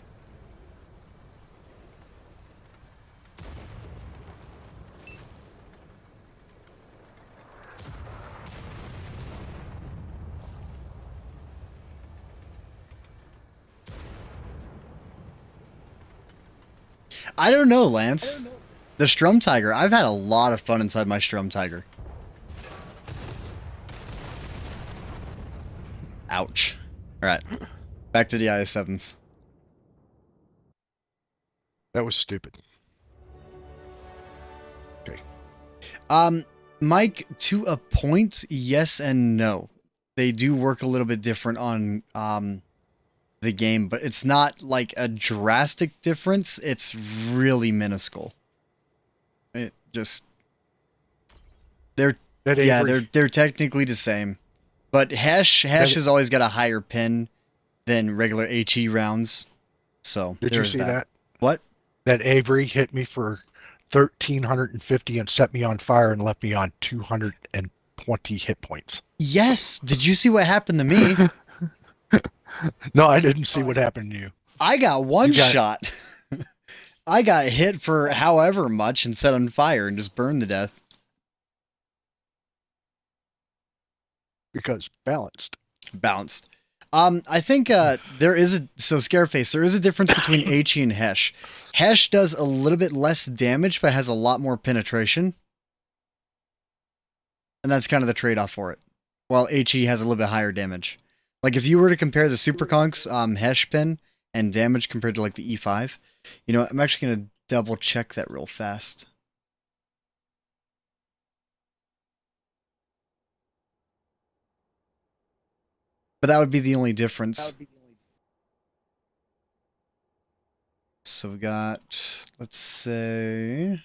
I don't know, Lance. The Strum Tiger. I've had a lot of fun inside my Strum Tiger. Ouch. Alright. Back to the IS-7s. That was stupid. Okay. Mike, to a point, yes and no. They do work a little bit different on the game, but it's not like a drastic difference. It's really minuscule. It just they're technically the same, but Hesh has always got a higher pin than regular HE rounds. So did you see that? What? That AVRE hit me for 1,350 and set me on fire and left me on 220 hit points. Yes. Did you see what happened to me? No, I didn't see what happened to you. I got one shot. I got hit for however much and set on fire and just burned to death. Because balanced. Balanced. I think there is a... So, Scareface, there is a difference between HE and Hesh. Hesh does a little bit less damage, but has a lot more penetration. And that's kind of the trade-off for it. While HE has a little bit higher damage. Like, if you were to compare the Super Conk's Hesh pin and damage compared to, like, the E5... You know, I'm actually going to double check that real fast. But that would be the only difference. So we got, let's say,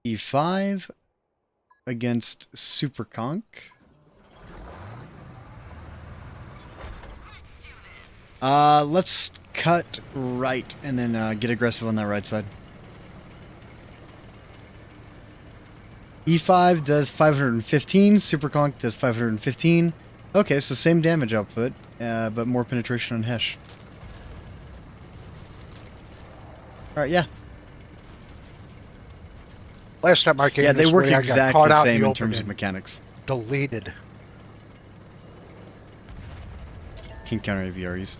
E5 against Super Conk. Let's cut right and then get aggressive on that right side. E5 does 515, Super Conk does 515. Okay, so same damage output, but more penetration on Hesh. Alright, yeah. Last time I came Yeah, they this work way, exactly I got the caught same out in terms of mechanics. Deleted. Can counter AVREs.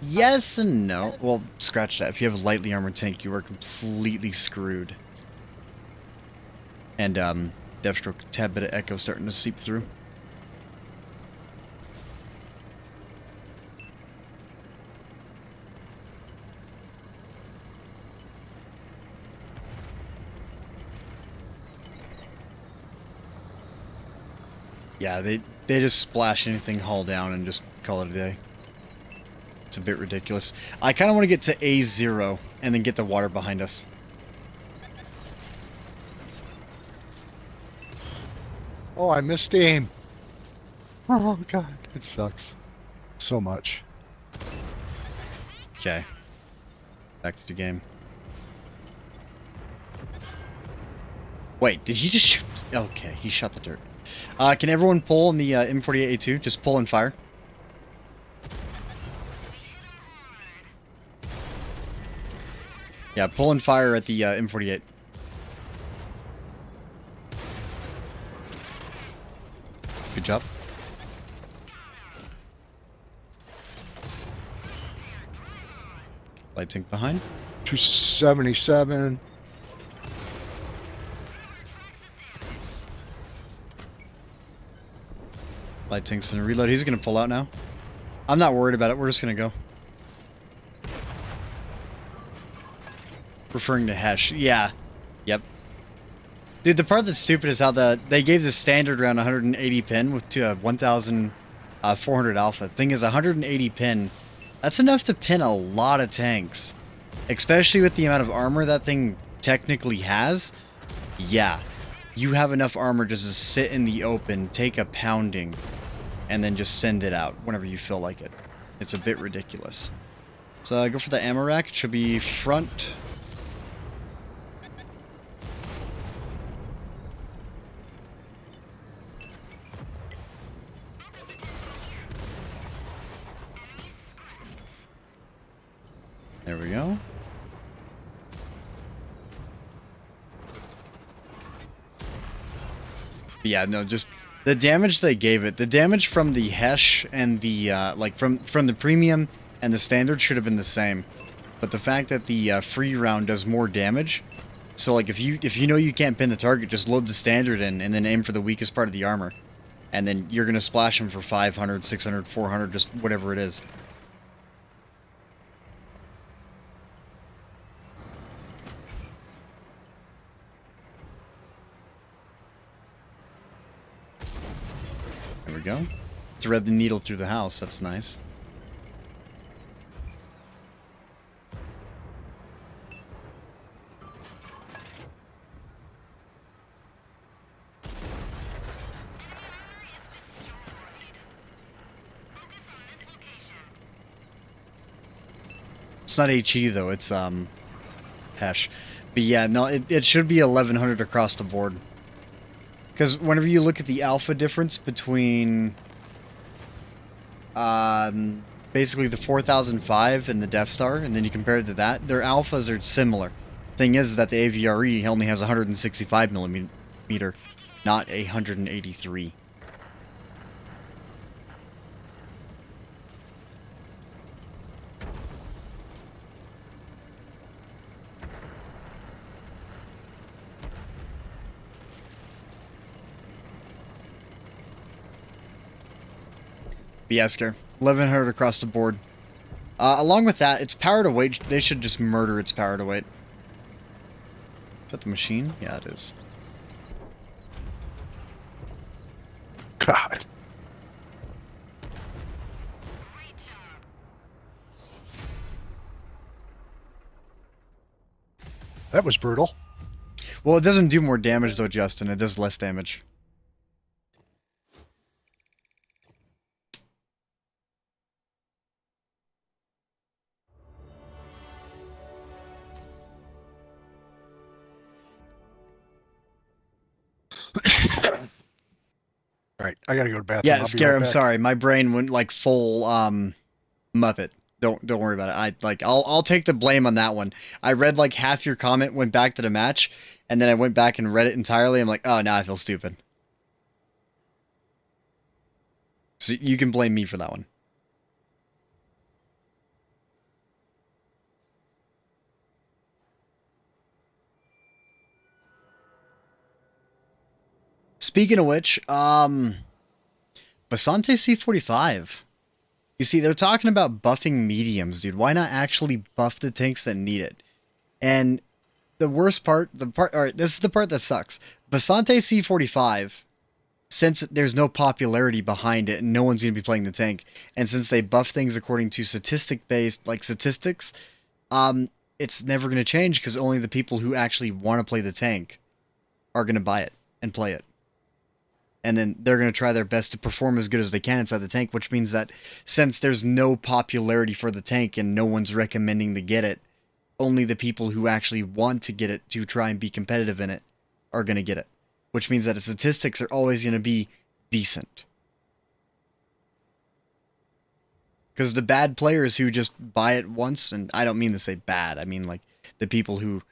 Yes and no. Well, scratch that. If you have a lightly armored tank, you are completely screwed. And, Deathstroke, tad bit of echo starting to seep through. Yeah, they just splash anything hull down and just call it a day. It's a bit ridiculous. I kind of want to get to A0 and then get the water behind us. Oh, I missed aim. Oh, God. It sucks. So much. Okay. Back to the game. Wait, did he just shoot? Okay, he shot the dirt. Can everyone pull in the M48A2? Just pull and fire. Yeah, pull and fire at the M48. Good job. Light tank behind. 277. Light tank's gonna reload. He's gonna pull out now. I'm not worried about it. We're just gonna go. Referring to Hesh. Yeah. Yep. Dude, the part that's stupid is how they gave the standard round 180 pin with to a 1,400 alpha. Thing is, 180 pin, that's enough to pin a lot of tanks. Especially with the amount of armor that thing technically has. Yeah. You have enough armor just to sit in the open, take a pounding, and then just send it out whenever you feel like it. It's a bit ridiculous. So I go for the ammo rack. It should be front. There we go. Yeah, no, just the damage they gave it. The damage from the Hesh and the like from the premium and the standard should have been the same, but the fact that the free round does more damage. So like if you know you can't pin the target, just load the standard in and then aim for the weakest part of the armor, and then you're gonna splash them for 500, 600, 400, just whatever it is. There we go. Thread the needle through the house. That's nice. It's not HE though. It's Hesh. But yeah, no, it should be 1100 across the board. Because whenever you look at the alpha difference between basically the 4005 and the Death Star, and then you compare it to that, their alphas are similar. Thing is that the AVRE only has 165 millimeter, not 183. But yeah, Scare. 1100 across the board. Along with that, its power to weight, they should just murder its power to weight. Is that the machine? Yeah, it is. God. That was brutal. Well, it doesn't do more damage though, Justin. It does less damage. All right, I gotta go to the bathroom. Yeah, I'll be Scare, right I'm back. sorry. My brain went like full Muppet. Don't worry about it. I'll take the blame on that one. I read like half your comment, went back to the match, and then I went back and read it entirely. I'm like, oh, now I feel stupid. So you can blame me for that one. Speaking of which, Basante C45. You see, they're talking about buffing mediums, dude. Why not actually buff the tanks that need it? And the worst part, alright, this is the part that sucks. Basante C45, since there's no popularity behind it and no one's going to be playing the tank, and since they buff things according to statistics, it's never going to change because only the people who actually want to play the tank are going to buy it and play it. And then they're going to try their best to perform as good as they can inside the tank, which means that since there's no popularity for the tank and no one's recommending to get it, only the people who actually want to get it to try and be competitive in it are going to get it. Which means that its statistics are always going to be decent. Because the bad players who just buy it once, and I don't mean to say bad, I mean like the people who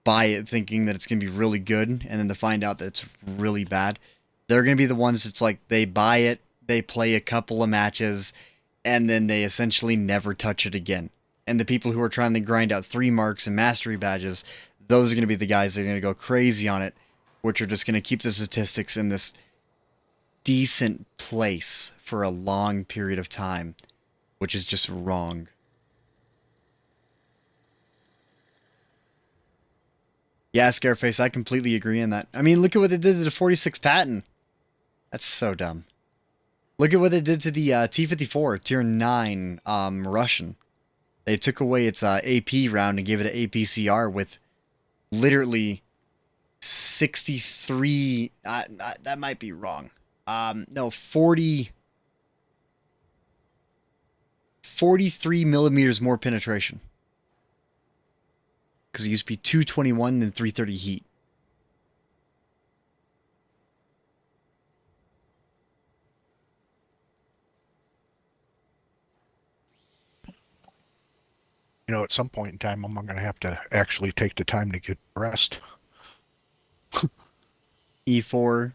buy it thinking that it's going to be really good, and then to find out that it's really bad, they're going to be the ones that's like, they buy it, they play a couple of matches, and then they essentially never touch it again. and the people who are trying to grind out 3 marks and mastery badges, those are going to be the guys that are going to go crazy on it, which are just going to keep the statistics in this decent place for a long period of time, which is just wrong. Yeah, Scareface, I completely agree on that. I mean, look at what they did to the 46 Patton. That's so dumb. Look at what they did to the T-54, Tier 9 Russian. They took away its AP round and gave it an APCR with literally 63... that might be wrong. No, 43 millimeters more penetration. Because it used to be 221 and 330 heat. You know, at some point in time, I'm going to have to actually take the time to get rest. E4,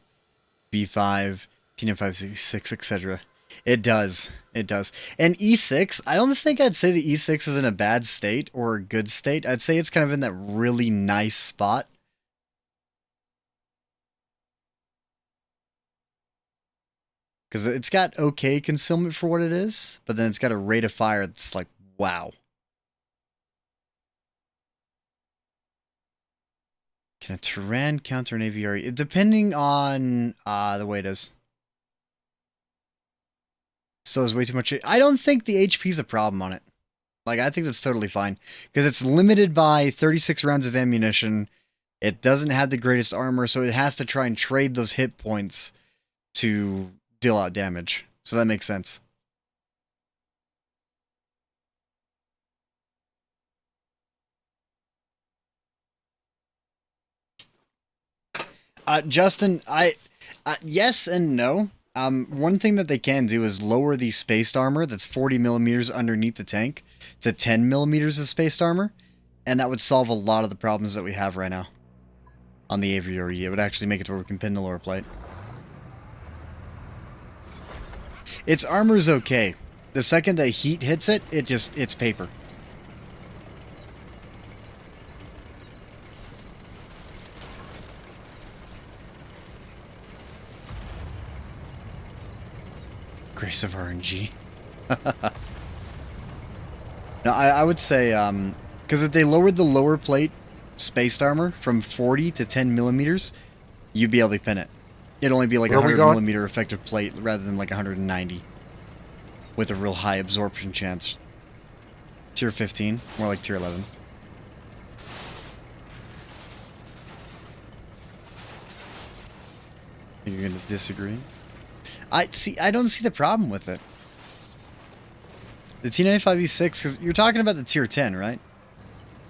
B5, T9566, etc. It does. It does. And E6, I don't think I'd say the E6 is in a bad state or a good state. I'd say it's kind of in that really nice spot. Because it's got okay concealment for what it is, but then it's got a rate of fire that's like, wow. Can a Turan counter an AVRE? Depending on the way it is. So there's way too much. I don't think the HP is a problem on it. Like, I think that's totally fine. Because it's limited by 36 rounds of ammunition. It doesn't have the greatest armor, so it has to try and trade those hit points to deal out damage. So that makes sense. Justin, yes and no. One thing that they can do is lower the spaced armor that's 40 millimeters underneath the tank to 10 millimeters of spaced armor, and that would solve a lot of the problems that we have right now on the AVRE. It would actually make it to where we can pin the lower plate. Its armor's okay. The second that heat hits it, it's paper. Grace of RNG. No, I would say, because if they lowered the lower plate spaced armor from 40 to 10 millimeters, you'd be able to pin it. It'd only be like a 100 millimeter effective plate rather than like 190. With a real high absorption chance. Tier 15, more like tier 11. You're gonna disagree? I don't see the problem with it. The T95E6, because you're talking about the tier 10, right?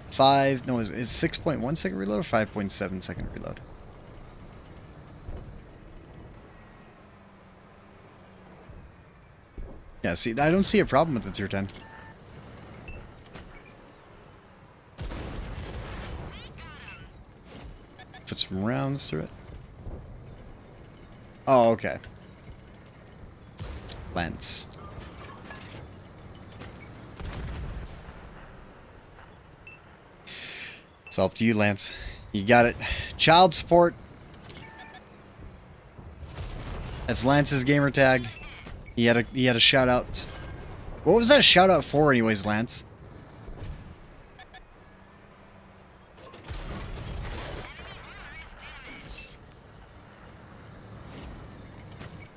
It's 6.1 second reload or 5.7 second reload? Yeah, see, I don't see a problem with the tier 10. Put some rounds through it. Oh, okay. Lens. It's up to you, Lance. You got it. Child support. That's Lance's gamer tag. He had a shout out. What was that a shout out for anyways, Lance?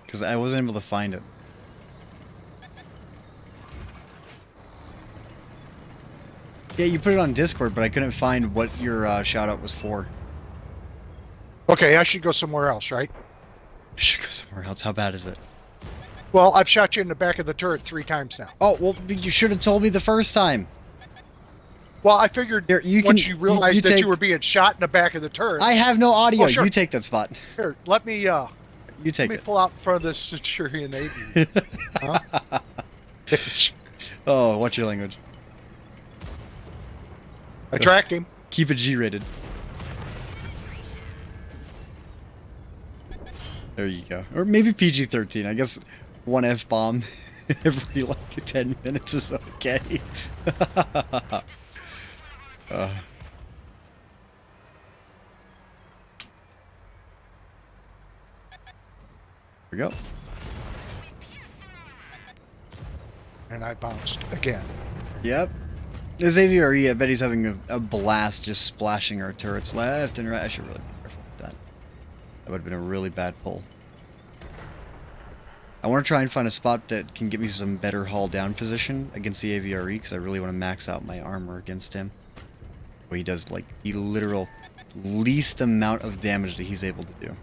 Because I wasn't able to find it. Yeah, you put it on Discord, but I couldn't find what your shout out was for. Okay, I should go somewhere else, right? I should go somewhere else. How bad is it? Well, I've shot you in the back of the turret 3 times now. Oh, well, you should have told me the first time. Well, I figured Here, once you realized that you were being shot in the back of the turret. I have no audio. Oh, sure. You take that spot. Here, let me Pull out in front of this Centurion Navy. Huh? Oh, watch your language. I tracked him. Keep it G-rated. There you go. Or maybe PG-13. I guess one F-bomb Every like 10 minutes is okay. Here we go. And I bounced again. Yep. This AVRE, I bet he's having a blast just splashing our turrets left and right. I should really be careful with that. That would have been a really bad pull. I want to try and find a spot that can get me some better hull down position against the AVRE, because I really want to max out my armor against him. Where he does like the literal least amount of damage that he's able to do.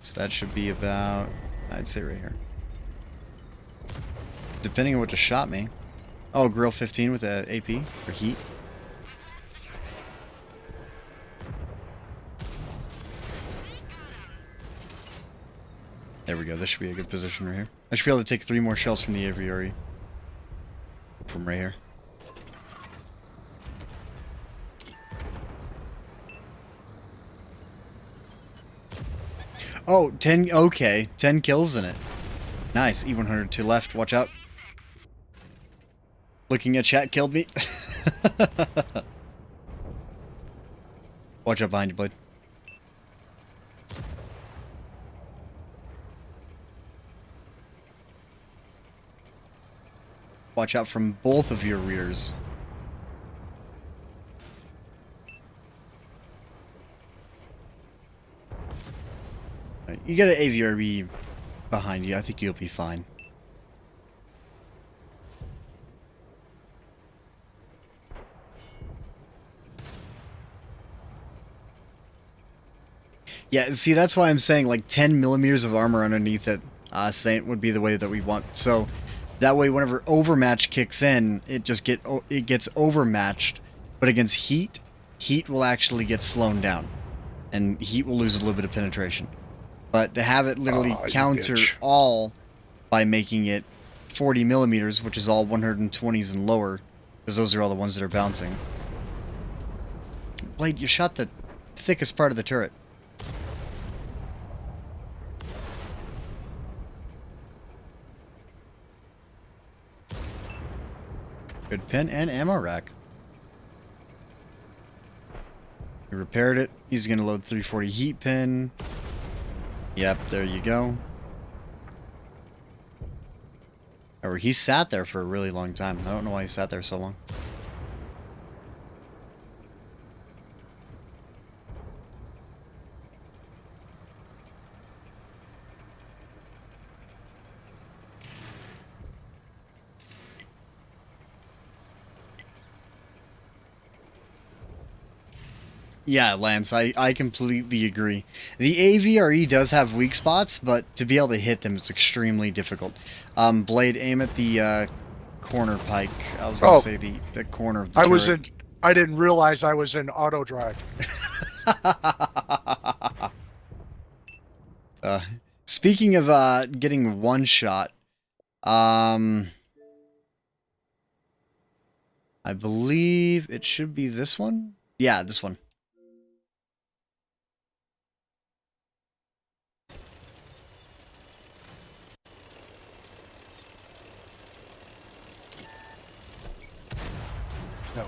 So that should be about, I'd say right here. Depending on what just shot me. Oh, grill 15 with a AP for heat. There we go. This should be a good position right here. I should be able to take 3 more shells from the AVRE. From right here. Oh, 10. Okay. 10 kills in it. Nice. E100 to left. Watch out. Looking at chat killed me. Watch out behind you, Blade. Watch out from both of your rears. You got an AVRE behind you. I think you'll be fine. Yeah, see, that's why I'm saying like 10 millimeters of armor underneath it, Saint, would be the way that we want. So that way, whenever overmatch kicks in, it gets overmatched. But against heat, heat will actually get slowed down, and heat will lose a little bit of penetration. But to have it literally counter all by making it 40 millimeters, which is all 120s and lower, because those are all the ones that are bouncing. Blade, you shot the thickest part of the turret. Good pin and ammo rack. He repaired it. He's going to load 340 heat pin. Yep, there you go. Or he sat there for a really long time. I don't know why he sat there so long. Yeah, Lance, I completely agree. The AVRE does have weak spots, but to be able to hit them, it's extremely difficult. Blade, aim at the corner pike. I was going to say the corner of the turret. I didn't realize I was in auto drive. Speaking of getting one shot, I believe it should be this one. Yeah, this one. No.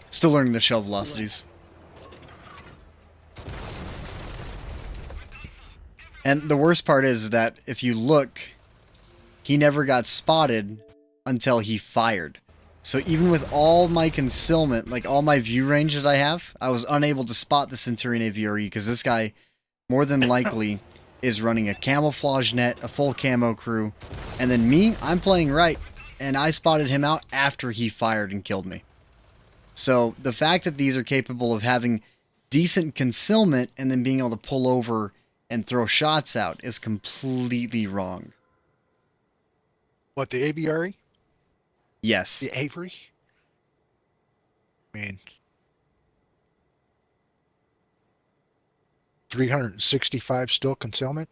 Still learning the shell velocities. And the worst part is that if you look, he never got spotted until he fired. So even with all my concealment, like all my view range that I have, I was unable to spot the Centurion AVRE because this guy, more than likely, is running a camouflage net, a full camo crew, and then me, I'm playing right, and I spotted him out after he fired and killed me. So the fact that these are capable of having decent concealment and then being able to pull over and throw shots out is completely wrong. What, the AVRE? Yes. The AVRE? I mean, 365 still concealment?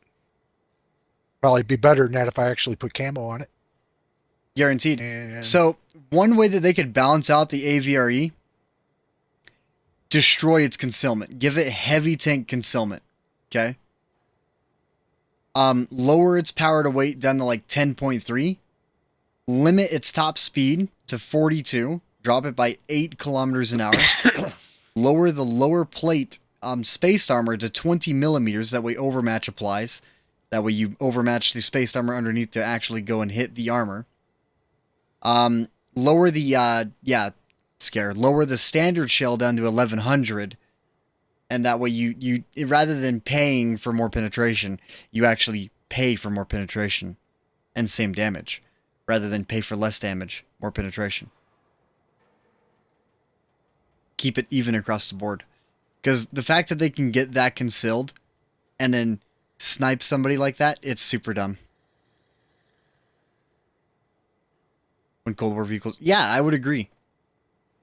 Probably be better than that if I actually put camo on it. Guaranteed. And So one way that they could balance out the AVRE destroy its concealment. Give it heavy tank concealment. Okay? Lower its power to weight down to like 10.3. Limit its top speed to 42. Drop it by 8 kilometers an hour. Lower the lower plate spaced armor to 20 millimeters. That way overmatch applies. That way you overmatch the spaced armor underneath to actually go and hit the armor. Lower the, lower the standard shell down to 1100. And that way you rather than paying for more penetration, you actually pay for more penetration and same damage. Rather than pay for less damage, more penetration. Keep it even across the board. Because the fact that they can get that concealed and then snipe somebody like that, it's super dumb. When Cold War vehicles... Yeah, I would agree.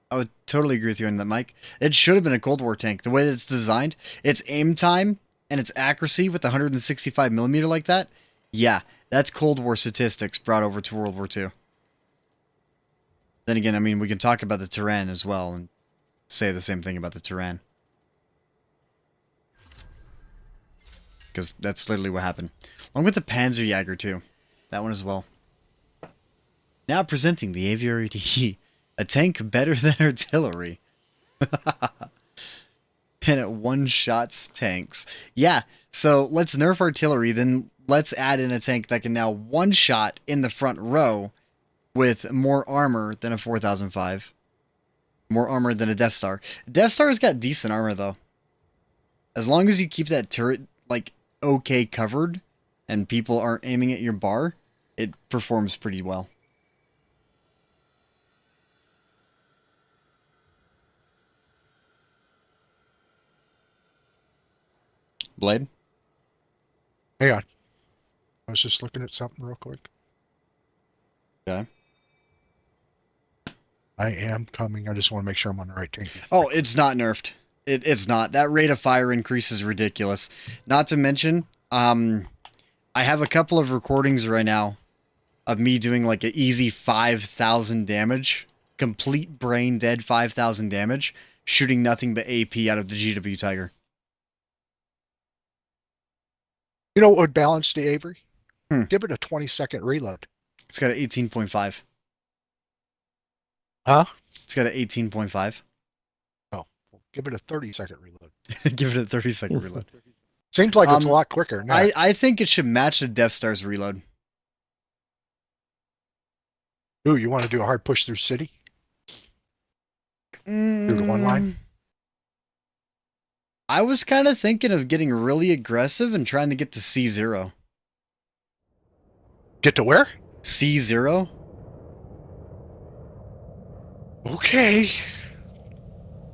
I would totally agree with you on that, Mike. It should have been a Cold War tank. The way that it's designed, its aim time and its accuracy with 165mm like that, yeah, that's Cold War statistics brought over to World War II. Then again, I mean, we can talk about the Terran as well and say the same thing about the Terran. Because that's literally what happened. Along with the Panzerjäger, too. That one as well. Now presenting the AVRE DE. A tank better than artillery. And it one-shots tanks. Yeah, so let's nerf artillery, then let's add in a tank that can now one-shot in the front row with more armor than a 4005. More armor than a Death Star. Death Star's got decent armor, though. As long as you keep that turret, like, okay covered, and people aren't aiming at your bar, it performs pretty well. Blade? Hang on. I was just looking at something real quick. Okay. I am coming. I just want to make sure I'm on the right tank. Oh, it's not nerfed. It's not. That rate of fire increase is ridiculous. Not to mention, I have a couple of recordings right now of me doing like an easy 5,000 damage. Complete brain dead 5,000 damage. Shooting nothing but AP out of the GW Tiger. You know what would balance the AVRE? Give it a 20-second reload. It's got an 18.5. Huh? It's got an 18.5. Oh, well, give it a 30-second reload. Give it a 30-second reload. Seems like it's a lot quicker now. I think it should match the Death Star's reload. Ooh, you want to do a hard push through city? Through the one line? I was kind of thinking of getting really aggressive and trying to get to C0. Get to where? C0? Okay.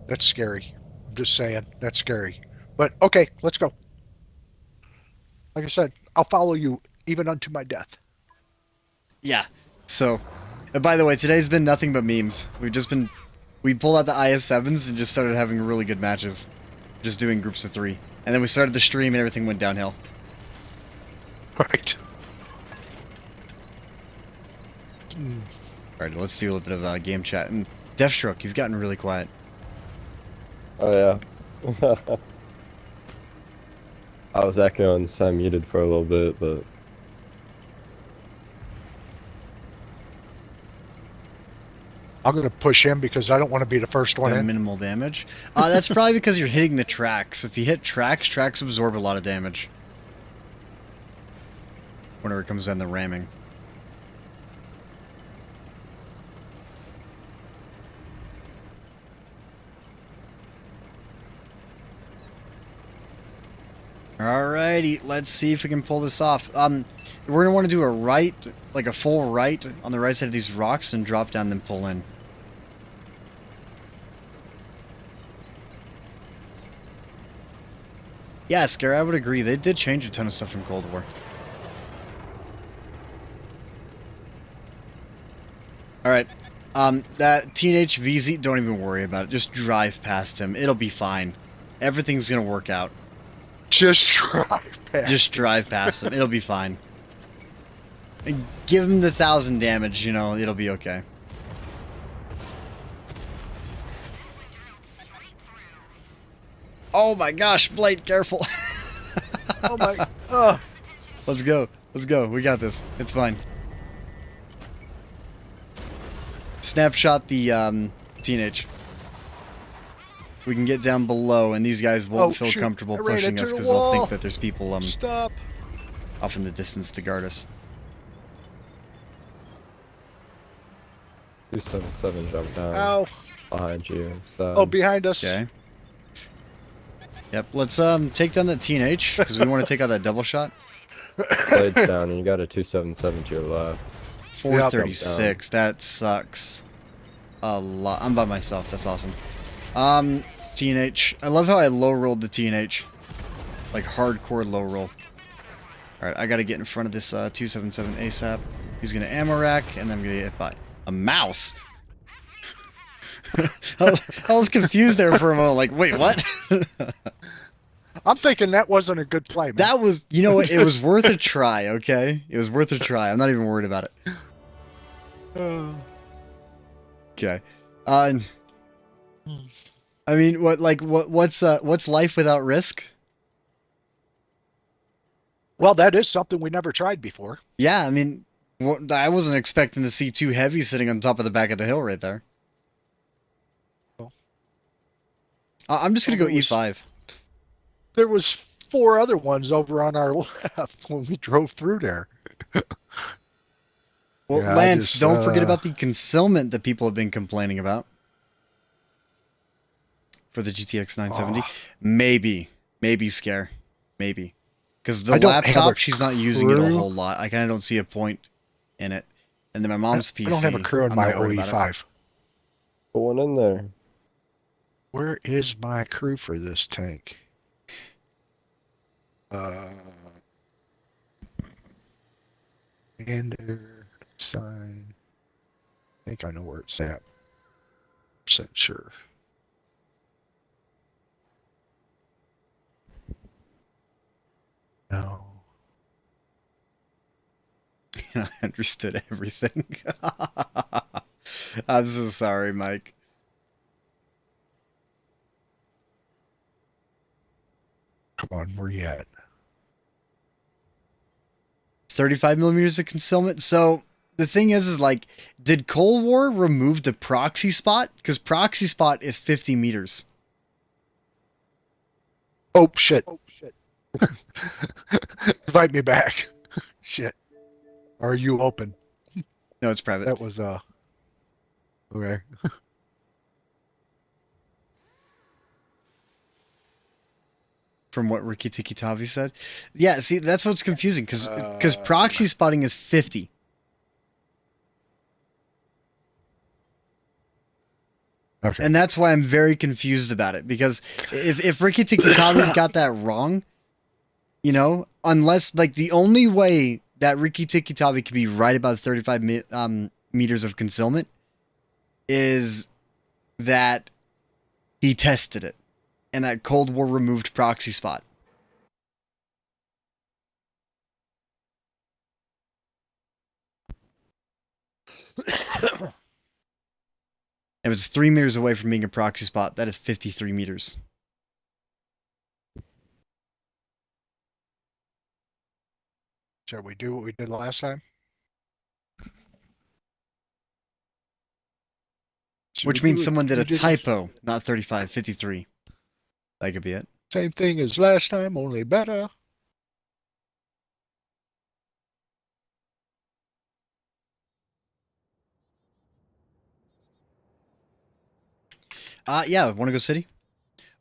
That's scary. I'm just saying. That's scary. But, okay, let's go. Like I said, I'll follow you even unto my death. Yeah. So, by the way, today's been nothing but memes. We pulled out the IS-7s and just started having really good matches. Just doing groups of 3. And then we started the stream and everything went downhill. Right. Alright, let's do a little bit of game chat. And Deathstroke, you've gotten really quiet. Oh yeah. I was echoing, so I muted for a little bit, but... I'm going to push him because I don't want to be the first one in. Minimal damage. That's probably because you're hitting the tracks. If you hit tracks, tracks absorb a lot of damage. Whenever it comes down to ramming. Alrighty, let's see if we can pull this off. We're gonna want to do a right, like a full right on the right side of these rocks and drop down, then pull in. Yeah, Scare, I would agree. They did change a ton of stuff in Cold War. Alright. That teenage VZ, don't even worry about it. Just drive past him. It'll be fine. Everything's gonna work out. Just drive past. Just drive past him. It'll be fine. And give him the 1,000 damage, you know, it'll be okay. Oh my gosh, Blade, careful. Oh my. Let's go. Let's go. We got this. It's fine. Snapshot the teenage. We can get down below, and these guys won't feel shoot. comfortable I ran pushing into us the because they'll wall. think that there's people Stop. off in the distance to guard us. 277 jumped down Ow. behind you. So Oh, behind us. Okay. Yep. Let's take down that teenage because we want to take out that double shot. Blade's down, and you got a 277 to your left. 436. That sucks. A lot. I'm by myself. That's awesome. Teenage. I love how I low rolled the teenage. Like hardcore low roll. Alright, I gotta get in front of this 277 ASAP. He's gonna ammo rack, and then I'm gonna get hit by a mouse. I was confused there for a moment. Like, wait, what? I'm thinking that wasn't a good play, man. That was, you know what? It was worth a try, okay? It was worth a try. I'm not even worried about it. Okay. I mean, what's life without risk? Well, that is something we never tried before. Yeah, I mean, I wasn't expecting to see two heavies sitting on top of the back of the hill right there. Well, I'm just gonna go there was- E5. There was 4 other ones over on our left when we drove through there. Well, Yeah, I Lance, just, don't forget about the concealment that people have been complaining about for the GTX 970. Maybe scare, maybe, because the I don't have laptop a she's not using it a crew. whole lot. I kind of don't see a point in it. And then my mom's PC. I don't have a crew in I'm my not worried about it. OE5. Put one in there. Where is my crew for this tank? Commander, sign. I think I know where it's at. Percent sure. No. I understood everything. I'm so sorry, Mike. Come on, where you at? 35 millimeters of concealment. So the thing is like, did Cold War remove the proxy spot? Because proxy spot is 50 meters. Oh, shit. Invite me back. Shit. Are you open? No, it's private. That was, okay. From what Ricky Tiki Tavi said. Yeah, see, that's what's confusing because proxy spotting is 50. Okay. And that's why I'm very confused about it, because if Ricky Tiki Tavi's got that wrong, you know, unless like the only way that Ricky Tiki Tavi could be right about 35 meters of concealment is that he tested it and that Cold War removed proxy spot. If it's 3 meters away from being a proxy spot, that is 53 meters. Shall we do what we did last time? Should Which we means do someone what did we a last- typo, not 35, 53. That could be it. Same thing as last time, only better. Yeah, want to go city?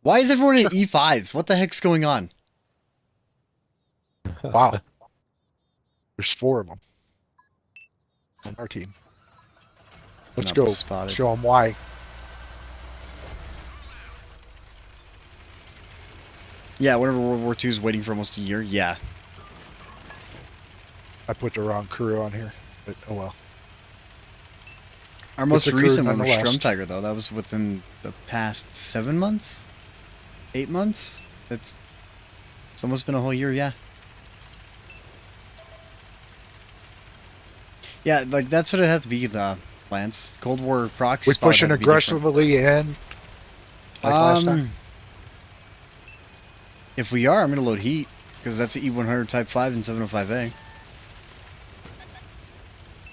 Why is everyone in E5s? What the heck's going on? Wow. There's 4 of them on our team. Let's Not go. spotted. Show them why. Yeah, whenever World War II is waiting for almost a year. Yeah. I put the wrong crew on here, but oh well. Our most a crew recent one was nonetheless. Strum Tiger, though. That was within the past 7 months? 8 months? It's almost been a whole year, yeah. Yeah, like, that's what it had to be, Lance. Cold War proxy We spot pushing had to be different. aggressively in like last time. If we are, I'm going to load heat, because that's an E100 Type 5 and 705A.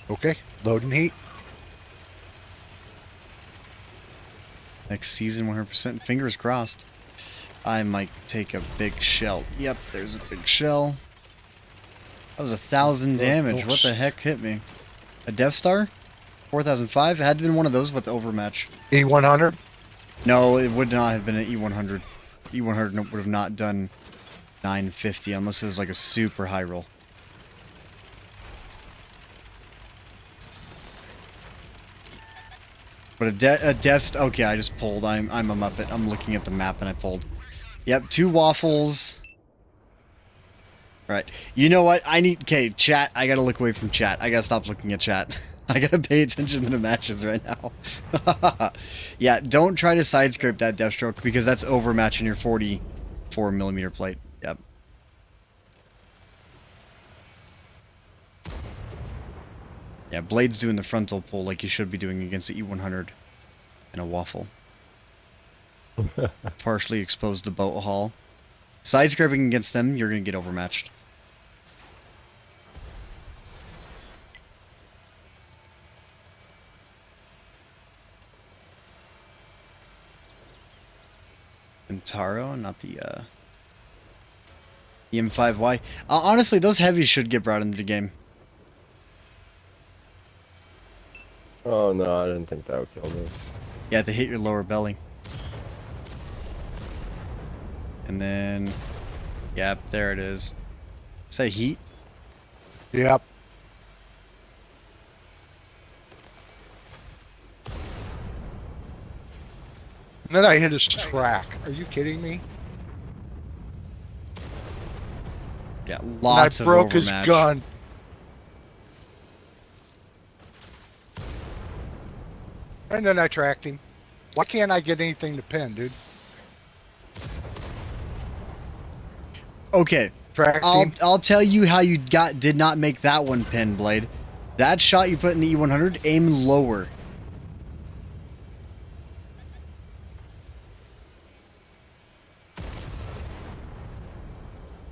Okay, loading heat. Next season, 100%. Fingers crossed. I might take a big shell. Yep, there's a big shell. That was 1,000 damage. What the heck hit me? A Death Star? 4,005? It had to have been one of those with the overmatch. E100. No, it would not have been an E100. E100 would have not done 950 unless it was like a super high roll. But a Death... Okay, I just pulled. I'm a Muppet. I'm looking at the map and I pulled. Yep, 2 waffles. Right. You know what? I need... Okay, chat. I gotta look away from chat. I gotta stop looking at chat. I gotta pay attention to the matches right now. Yeah, don't try to side scrape that Deathstroke because that's overmatching your 44mm plate. Yep. Yeah, Blade's doing the frontal pull like you should be doing against the E100 and a waffle. Partially exposed the boat hull. Side scraping against them, you're going to get overmatched. Taro, not the M5Y. Honestly, those heavies should get brought into the game. Oh no, I didn't think that would kill me. You have to hit your lower belly. And then, yep, there it is. Say heat. Yep. And then I hit his track. Are you kidding me? Yeah, lots and of I broke his overmatch. gun. And then I tracked him. Why can't I get anything to pin, dude? Okay, Tracked him. I'll tell you how you did not make that one pin, Blade. That shot you put in the E100, aim lower.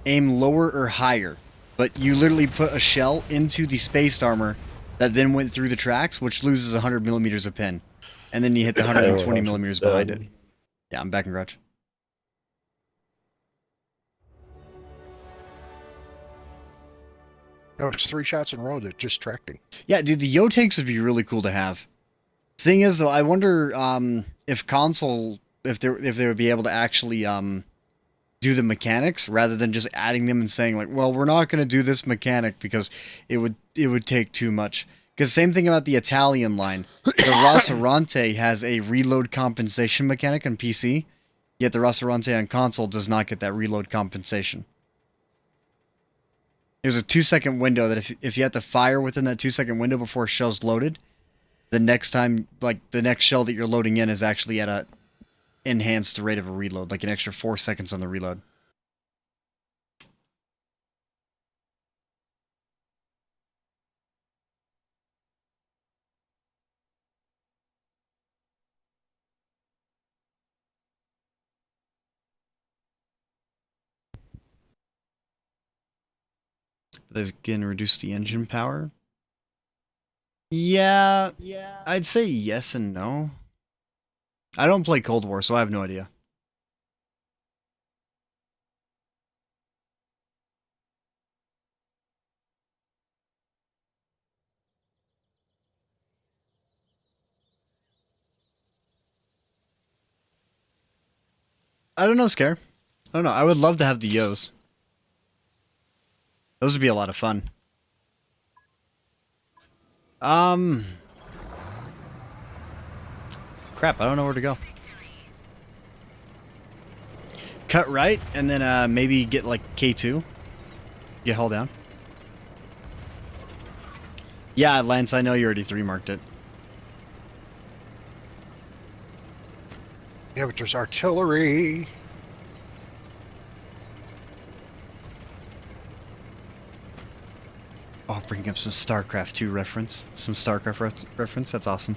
Aim lower or higher. But you literally put a shell into the spaced armor that then went through the tracks, which loses 100mm of pin. And then you hit the 120mm behind it. Yeah, I'm back in garage. No, it's 3 shots in a row that just tracked him. Yeah, dude, the Yo tanks would be really cool to have. Thing is, though, I wonder if console, if they would be able to actually do the mechanics rather than just adding them and saying like, well, we're not going to do this mechanic because it would take too much. Because same thing about the Italian line. The Rossarante has a reload compensation mechanic on PC, yet the Rossarante on console does not get that reload compensation. There's a 2-second window that if you have to fire within that 2-second window before a shell's loaded, the next time, like the next shell that you're loading in is actually at a enhanced rate of a reload, like an extra 4 seconds on the reload. Does again reduce the engine power? Yeah, I'd say yes and no. I don't play Cold War, so I have no idea. I don't know, Scare. I don't know. I would love to have the Yos. Those would be a lot of fun. Crap, I don't know where to go. Cut right, and then maybe get like K2. Get hull down. Yeah, Lance, I know you already 3-marked it. Yeah, but there's artillery. Oh, bringing up some StarCraft 2 reference. Some StarCraft reference. That's awesome.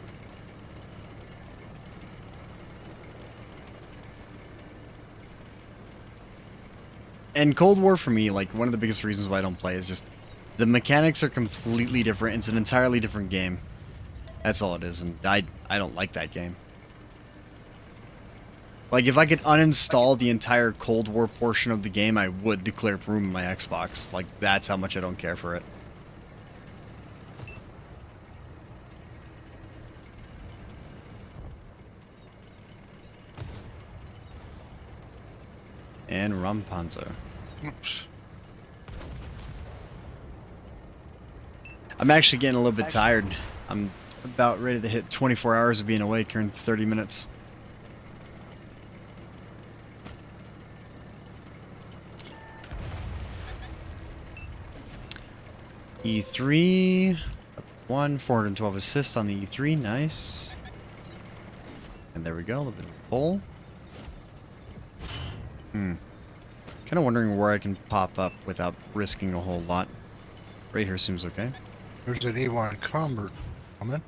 And Cold War for me, like one of the biggest reasons why I don't play is just the mechanics are completely different. It's an entirely different game. That's all it is, and I don't like that game. Like if I could uninstall the entire Cold War portion of the game, I would declare it room on my Xbox. Like that's how much I don't care for it. And Rampanzer. Oops. I'm actually getting a little bit tired. I'm about ready to hit 24 hours of being awake here in 30 minutes. E3, up 412 assists on the E3, nice. And there we go, a little bit of pull. Kind of wondering where I can pop up without risking a whole lot. Right here seems okay. There's an E1 convert coming.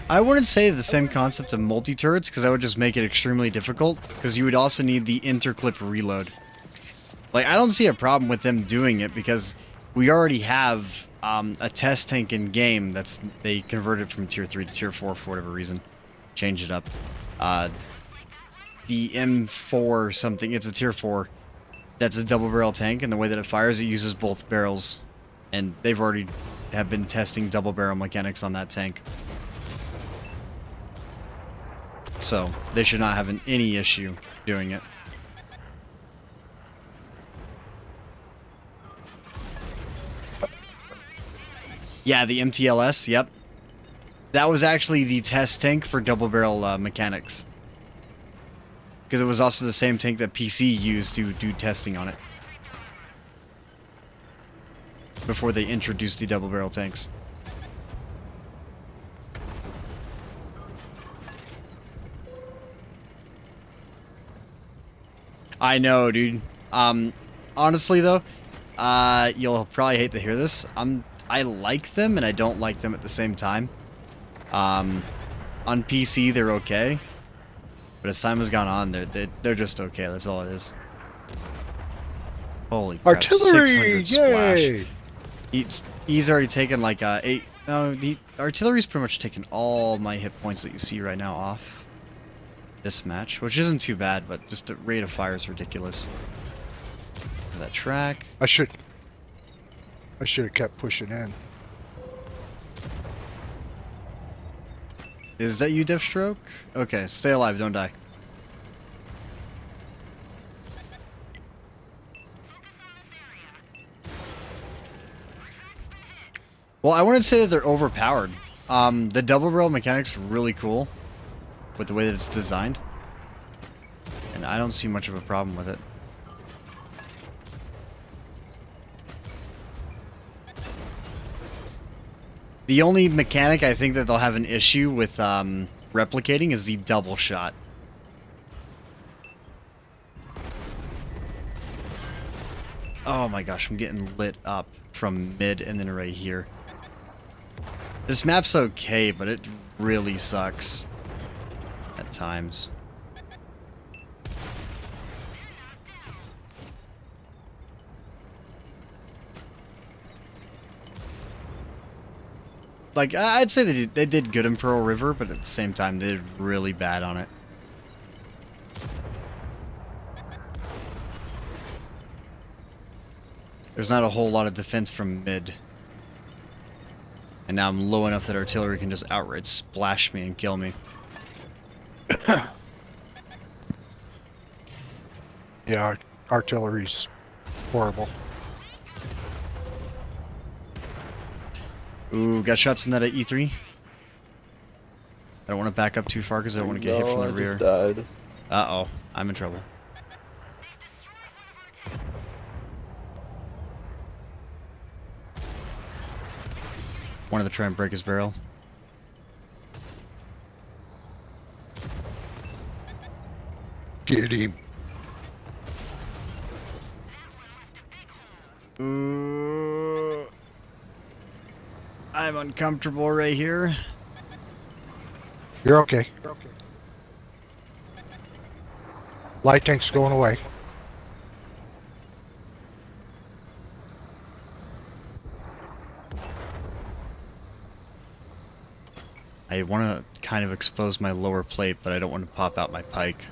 I wouldn't say the same concept of multi-turrets, because that would just make it extremely difficult, because you would also need the interclip reload. Like, I don't see a problem with them doing it, because we already have a test tank in game that's they converted from tier 3 to tier 4 for whatever reason. Changed it up. The M4 something, it's a tier 4. That's a double barrel tank, and the way that it fires, it uses both barrels. And they've already have been testing double barrel mechanics on that tank. So, they should not have any issue doing it. Yeah, the MTLS, yep. That was actually the test tank for double barrel mechanics. Because it was also the same tank that PC used to do testing on it. Before they introduced the double barrel tanks. I know, dude. Honestly though, you'll probably hate to hear this. I like them and I don't like them at the same time. On PC they're okay, but as time has gone on, they're just okay. That's all it is. Holy crap! Artillery! 600 splash. Yay! He's already taken like 8. No, artillery's pretty much taken all my hit points that you see right now off this match, which isn't too bad, but just the rate of fire is ridiculous. There's that track. I should have kept pushing in. Is that you, Deathstroke? Okay, stay alive, don't die. Well, I wouldn't say that they're overpowered. The double barrel mechanic's really cool with the way that it's designed. And I don't see much of a problem with it. The only mechanic I think that they'll have an issue with replicating is the double shot. Oh my gosh, I'm getting lit up from mid and then right here. This map's okay, but it really sucks at times. Like, I'd say they did good in Pearl River, but at the same time, they did really bad on it. There's not a whole lot of defense from mid. And now I'm low enough that artillery can just outright splash me and kill me. Yeah, artillery's horrible. Ooh, got shots in that at E3. I don't want to back up too far because I don't want to get hit from the rear. Just died. Uh-oh, I'm in trouble. Wanted to try and break his barrel. Get him. I'm uncomfortable right here. You're okay. Light tank's going away. I want to kind of expose my lower plate, but I don't want to pop out my pike.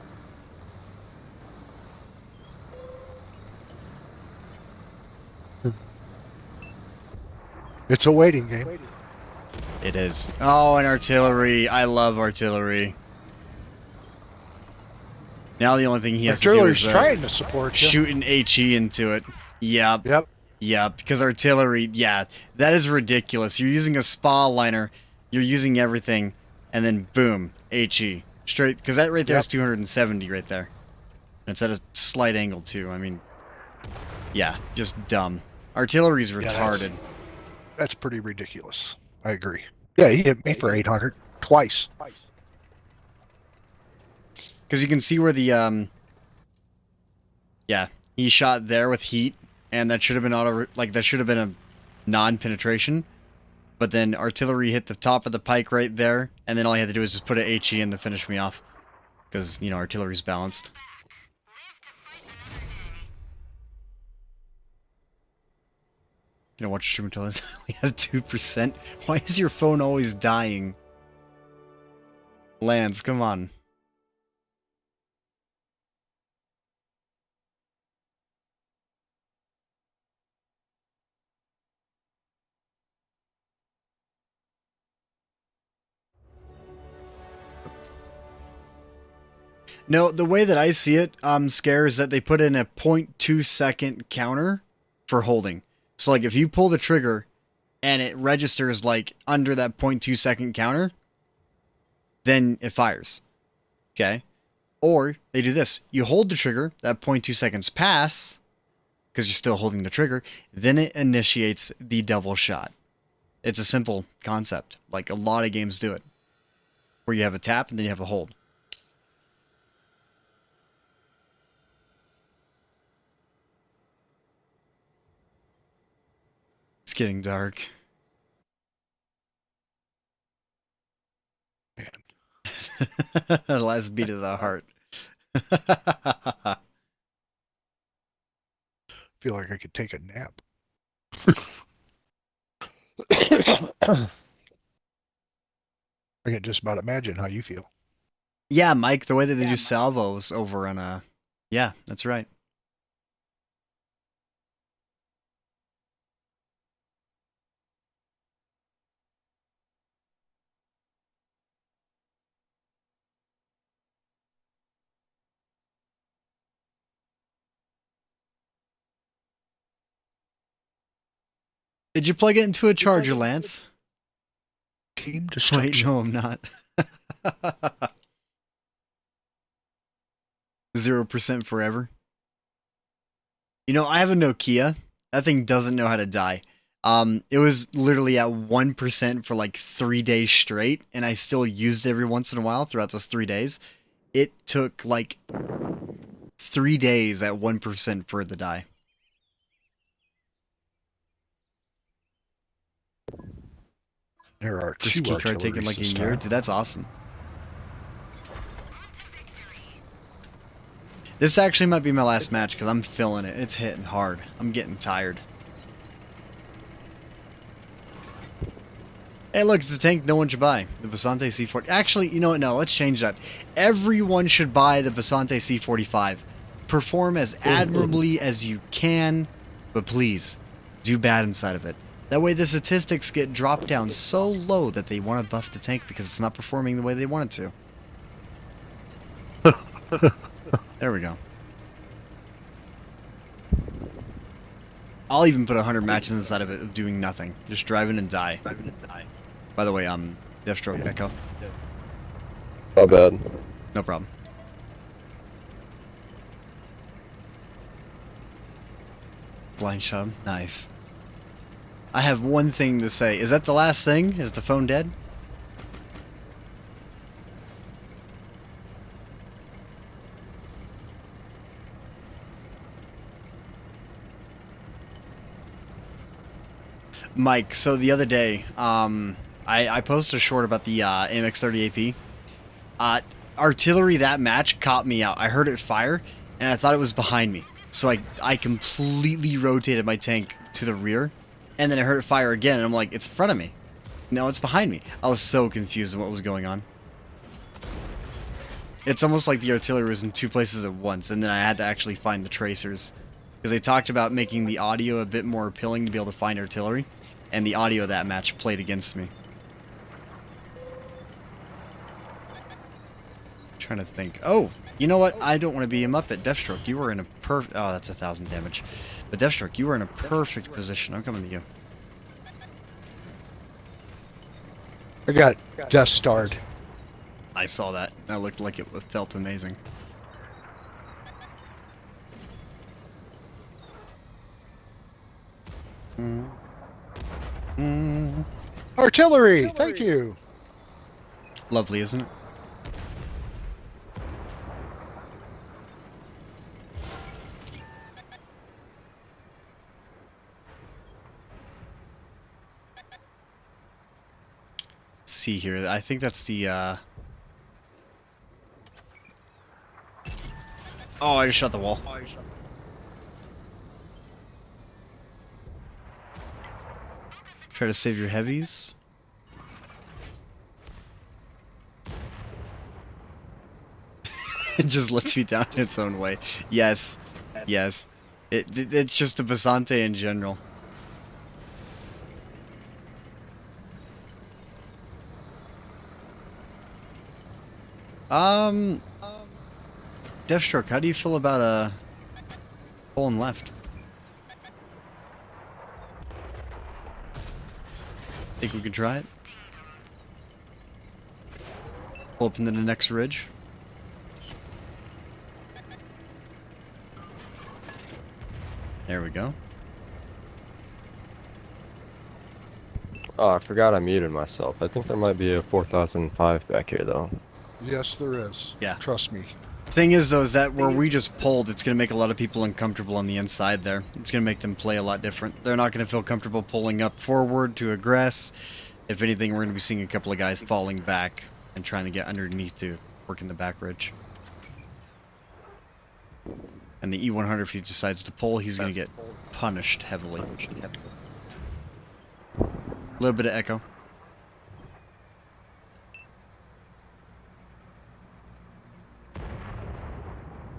It's a waiting game. It is. Oh, and artillery. I love artillery. Now the only thing he has to do Artillery's is trying to support you. shoot an HE into it. Yep. Yep. Yep. Because artillery, yeah, that is ridiculous. You're using a spa liner, you're using everything, and then boom, HE. Straight, because that right there is 270 right there. And it's at a slight angle too. I mean, yeah, just dumb. Artillery's retarded. That's pretty ridiculous. I agree. Yeah, he hit me for 800 twice. Because you can see where the, yeah, he shot there with heat, and that should have been that should have been a non-penetration. But then artillery hit the top of the pike right there, and then all he had to do was just put an HE in to finish me off. Because, you know, artillery's balanced. You know, watch stream until this. We have 2%. Why is your phone always dying? Lance, come on. No, the way that I see it, Scare, is that they put in a 0.2 second counter for holding. So, like, if you pull the trigger and it registers, like, under that 0.2 second counter, then it fires. Okay? Or they do this. You hold the trigger, that 0.2 seconds pass, because you're still holding the trigger, then it initiates the double shot. It's a simple concept. Like, a lot of games do it. Where you have a tap and then you have a hold. It's getting dark. The last beat of the heart. Feel like I could take a nap. I can just about imagine how you feel. Yeah, Mike, the way that they do salvos over on yeah, that's right. Did you plug it into a charger, Lance? Team Wait, destruction. no, I'm not. 0% forever. You know, I have a Nokia. That thing doesn't know how to die. It was literally at 1% for like 3 days straight, and I still used it every once in a while throughout those 3 days. It took like 3 days at 1% for it to die. There are For two ski card taking artilleries like a this year, time. dude, that's awesome. This actually might be my last match because I'm feeling it. It's hitting hard. I'm getting tired. Hey, look, it's a tank no one should buy. The Vasante C40. Actually, you know what? No, let's change that. Everyone should buy the Vasante C45. Perform as admirably as you can, but please, do bad inside of it. That way the statistics get dropped down so low that they want to buff the tank because it's not performing the way they want it to. There we go. I'll even put 100 matches inside of it of doing nothing. Just driving and die. By the way, Deathstroke Echo. Not bad. No problem. Blind shot. Nice. I have one thing to say. Is that the last thing? Is the phone dead? Mike, so the other day, I posted a short about the MX-30 AP. Artillery that match caught me out. I heard it fire, and I thought it was behind me. So I completely rotated my tank to the rear, and then I heard it fire again, and I'm like, it's in front of me. No, it's behind me. I was so confused on what was going on. It's almost like the artillery was in two places at once, and then I had to actually find the tracers. Because they talked about making the audio a bit more appealing to be able to find artillery, and the audio of that match played against me. Trying to think. Oh, you know what? I don't want to be a Muppet. Deathstroke, you were in a perfect... Oh, that's 1,000 damage. But Deathstroke, you were in a perfect position. I'm coming to you. I got Death Starred. I saw that. That looked like it felt amazing. Artillery! Thank you! Lovely, isn't it? See here. I think that's the Oh, I just shot the wall. Try to save your heavies. It just lets me down in its own way. Yes. Yes. It's just a Basante in general. Deathstroke, how do you feel about pulling left? Think we could try it? Pull up into the next ridge. There we go. Oh, I forgot I muted myself. I think there might be a 4005 back here, though. Yes, there is. Yeah. Trust me. Thing is, though, is that where we just pulled, it's going to make a lot of people uncomfortable on the inside there. It's going to make them play a lot different. They're not going to feel comfortable pulling up forward to aggress. If anything, we're going to be seeing a couple of guys falling back and trying to get underneath to work in the back ridge. And the E100, if he decides to pull, he's going to get punished heavily. A little bit of echo.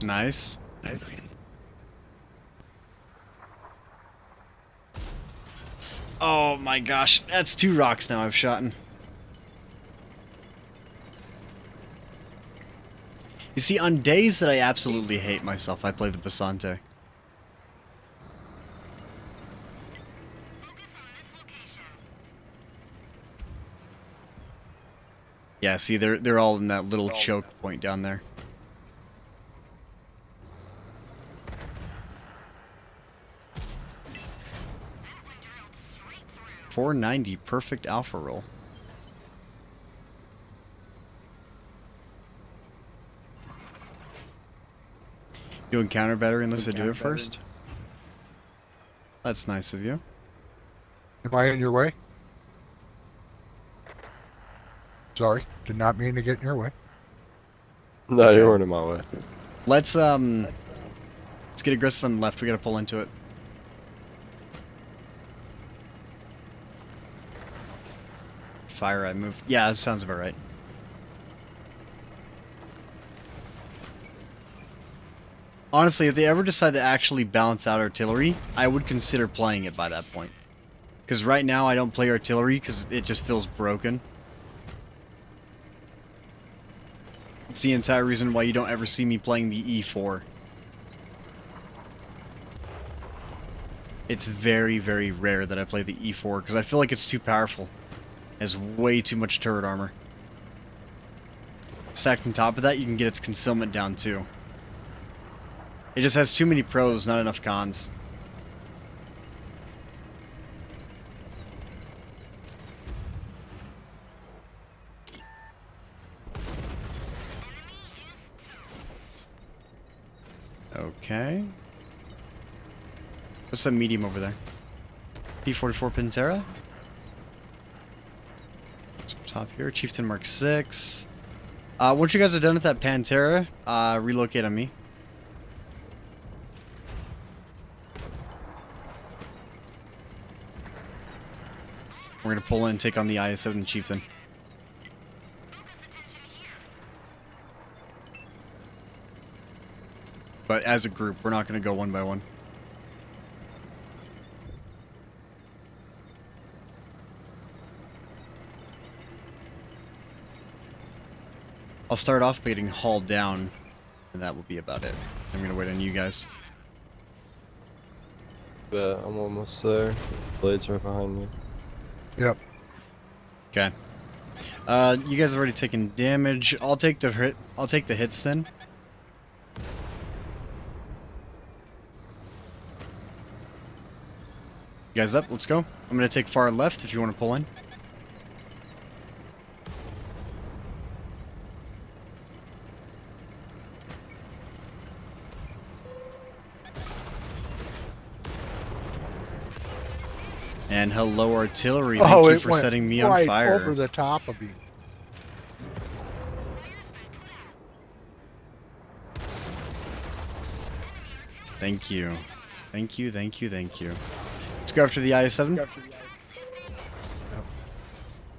Nice. Nice. Oh my gosh, that's 2 rocks now I've shot in. You see, on days that I absolutely hate myself, I play the Basante. Yeah, see, they're all in that little choke point down there. .490, perfect alpha roll. You encounter better unless I do it first? That's nice of you. Am I in your way? Sorry, did not mean to get in your way. No, you weren't in my way. Let's get aggressive on the left. We gotta pull into it. Fire, I move. Yeah, that sounds about right. Honestly, if they ever decide to actually balance out artillery, I would consider playing it by that point. Because right now I don't play artillery because it just feels broken. It's the entire reason why you don't ever see me playing the E4. It's very, very rare that I play the E4 because I feel like it's too powerful. It has way too much turret armor. Stacked on top of that, you can get its concealment down too. It just has too many pros, not enough cons. Okay. What's that medium over there? P-44 Pantera. Top here, Chieftain Mark 6. Once you guys are done with that Pantera, relocate on me. We're gonna pull in and take on the IS-7 Chieftain. But as a group, we're not gonna go one by one. I'll start off by getting hauled down, and that will be about it. I'm gonna wait on you guys. Yeah, I'm almost there. Blades right behind me. Yep. Okay. You guys have already taken damage. I'll take the hit. I'll take the hits then. You guys up? Let's go. I'm gonna take far left if you want to pull in. And hello, artillery. Thank you for went setting me right on fire. over the top of you. Thank you. Thank you, thank you, thank you. Let's go after the IS-7.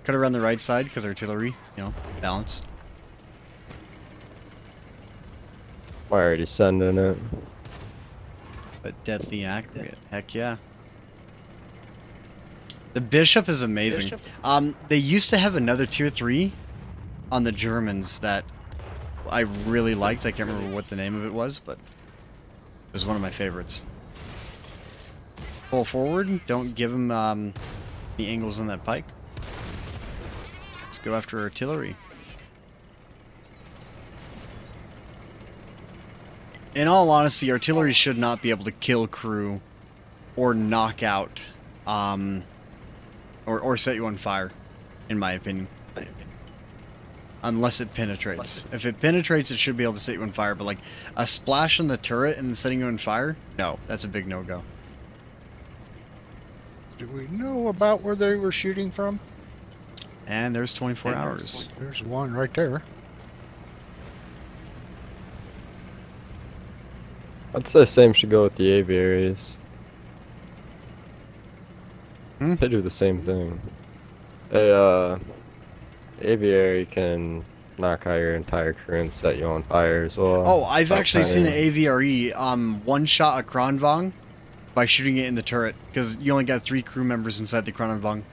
Cut around the right side because artillery, you know, balanced. I'm already sending it. But deadly accurate. Heck yeah. The Bishop is amazing. They used to have another tier 3 on the Germans that I really liked. I can't remember what the name of it was, but it was one of my favorites. Pull forward. Don't give them the angles on that pike. Let's go after artillery. In all honesty, artillery should not be able to kill crew or knock out or set you on fire, in my opinion. Unless it penetrates. If it penetrates, it should be able to set you on fire, but like a splash on the turret and setting you on fire? No, that's a big no-go. Do we know about where they were shooting from? And there's 24 hours. There's one right there. I'd say same should go with the AVREs. Hmm? They do the same thing. AVRE can knock out your entire crew and set you on fire as well. Oh, I've Without actually seen an kinda- AVRE one-shot a Kronvang by shooting it in the turret, because you only got 3 crew members inside the Kronvang.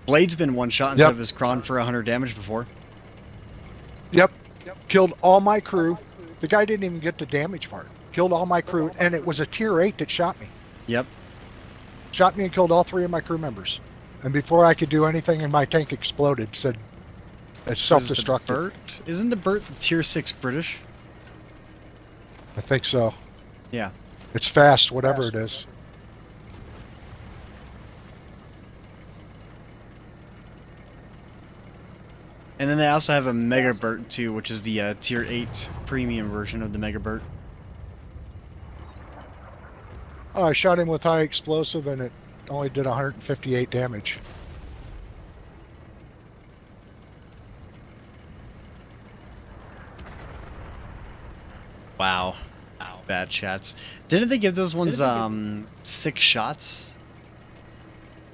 Blade's been one-shot instead Yep. of his Kron for 100 damage before. Yep. Killed all my crew. The guy didn't even get the damage part. Killed all my crew, and it was a tier 8 that shot me. Yep. Shot me and killed all 3 of my crew members. And before I could do anything, and my tank exploded, said it's self-destructive. Isn't the Burt tier 6 British? I think so. Yeah. It's fast, whatever it is. And then they also have a Mega Burt too, which is the tier 8 premium version of the Mega Burt. Oh, I shot him with high explosive, and it only did 158 damage. Wow. Bad chats. Didn't they give those ones 6 shots?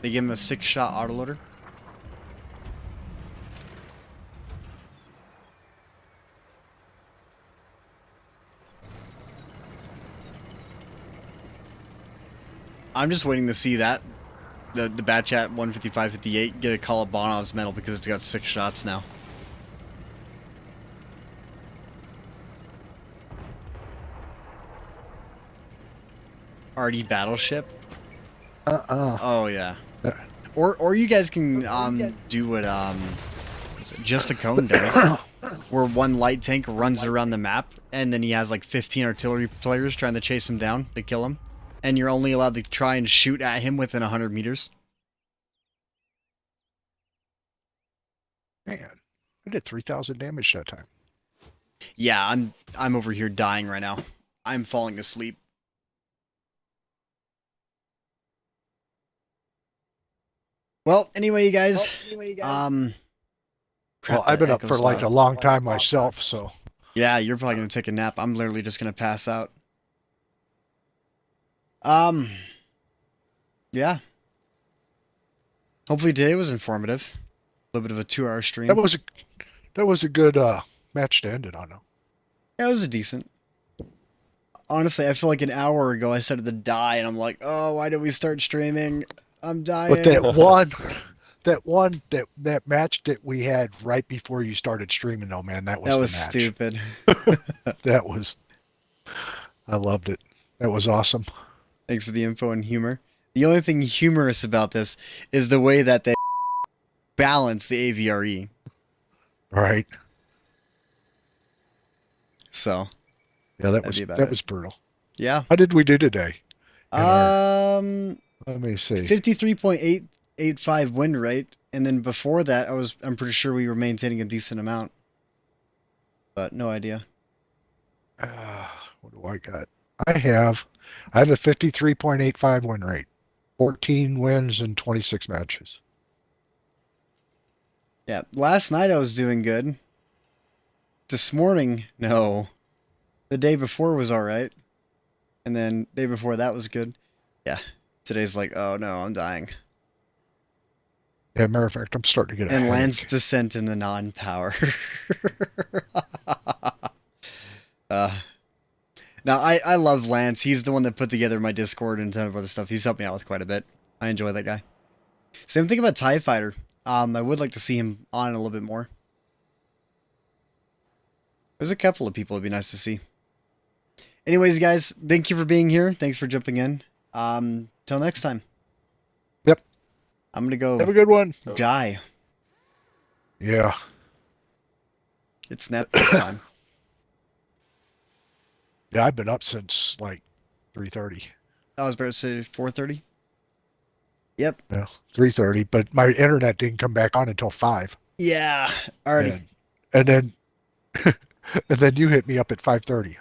They give him a 6-shot autoloader? I'm just waiting to see that. The bad chat 155-58 get a call of Bonov's medal because it's got 6 shots now. RD Battleship? Oh yeah. Or you guys can do what Just a Cone does, where one light tank runs around the map and then he has like 15 artillery players trying to chase him down to kill him, and you're only allowed to try and shoot at him within 100 meters. Man, I did 3,000 damage that time. Yeah, I'm over here dying right now. I'm falling asleep. Well, anyway, you guys. Crap, Well, I've that been up echo for like a spot. long time myself, so Yeah, you're probably gonna take a nap. I'm literally just gonna pass out. Yeah. Hopefully today was informative. A little bit of a 2-hour stream. that was a good match to end it on. Yeah, it was a decent. Honestly, I feel like an hour ago I started to die, and I'm like, oh, why did we start streaming? I'm dying. But that match that we had right before you started streaming, though, man, that was That the was match. stupid. I loved it. That was awesome. Thanks for the info and humor. The only thing humorous about this is the way that they balance the AVRE. Right? So, Yeah, that that'd be about that it. was brutal. Yeah. How did we do today? Let me see. 53.885 win rate, and then before that, I'm pretty sure we were maintaining a decent amount, but no idea. What do I got? I have a 53.85 win rate, 14 wins in 26 matches. Yeah, last night I was doing good. This morning, no. The day before was all right, and then day before that was good. Yeah, today's like, oh no, I'm dying. Yeah, matter of fact, I'm starting to get a And headache. Lance descent in the non-power. Now, I love Lance. He's the one that put together my Discord and a ton of other stuff. He's helped me out with quite a bit. I enjoy that guy. Same thing about TIE Fighter. I would like to see him on a little bit more. There's a couple of people it'd be nice to see. Anyways, guys, thank you for being here. Thanks for jumping in. Till next time. Yep. I'm going to go Have a good one. die. Yeah. It's nap time. Yeah, I've been up since like 3:30. I was about to say 4:30. Yep. Yeah, 3:30, but my internet didn't come back on until 5. Yeah. Alrighty. And then and then you hit me up at 5:30.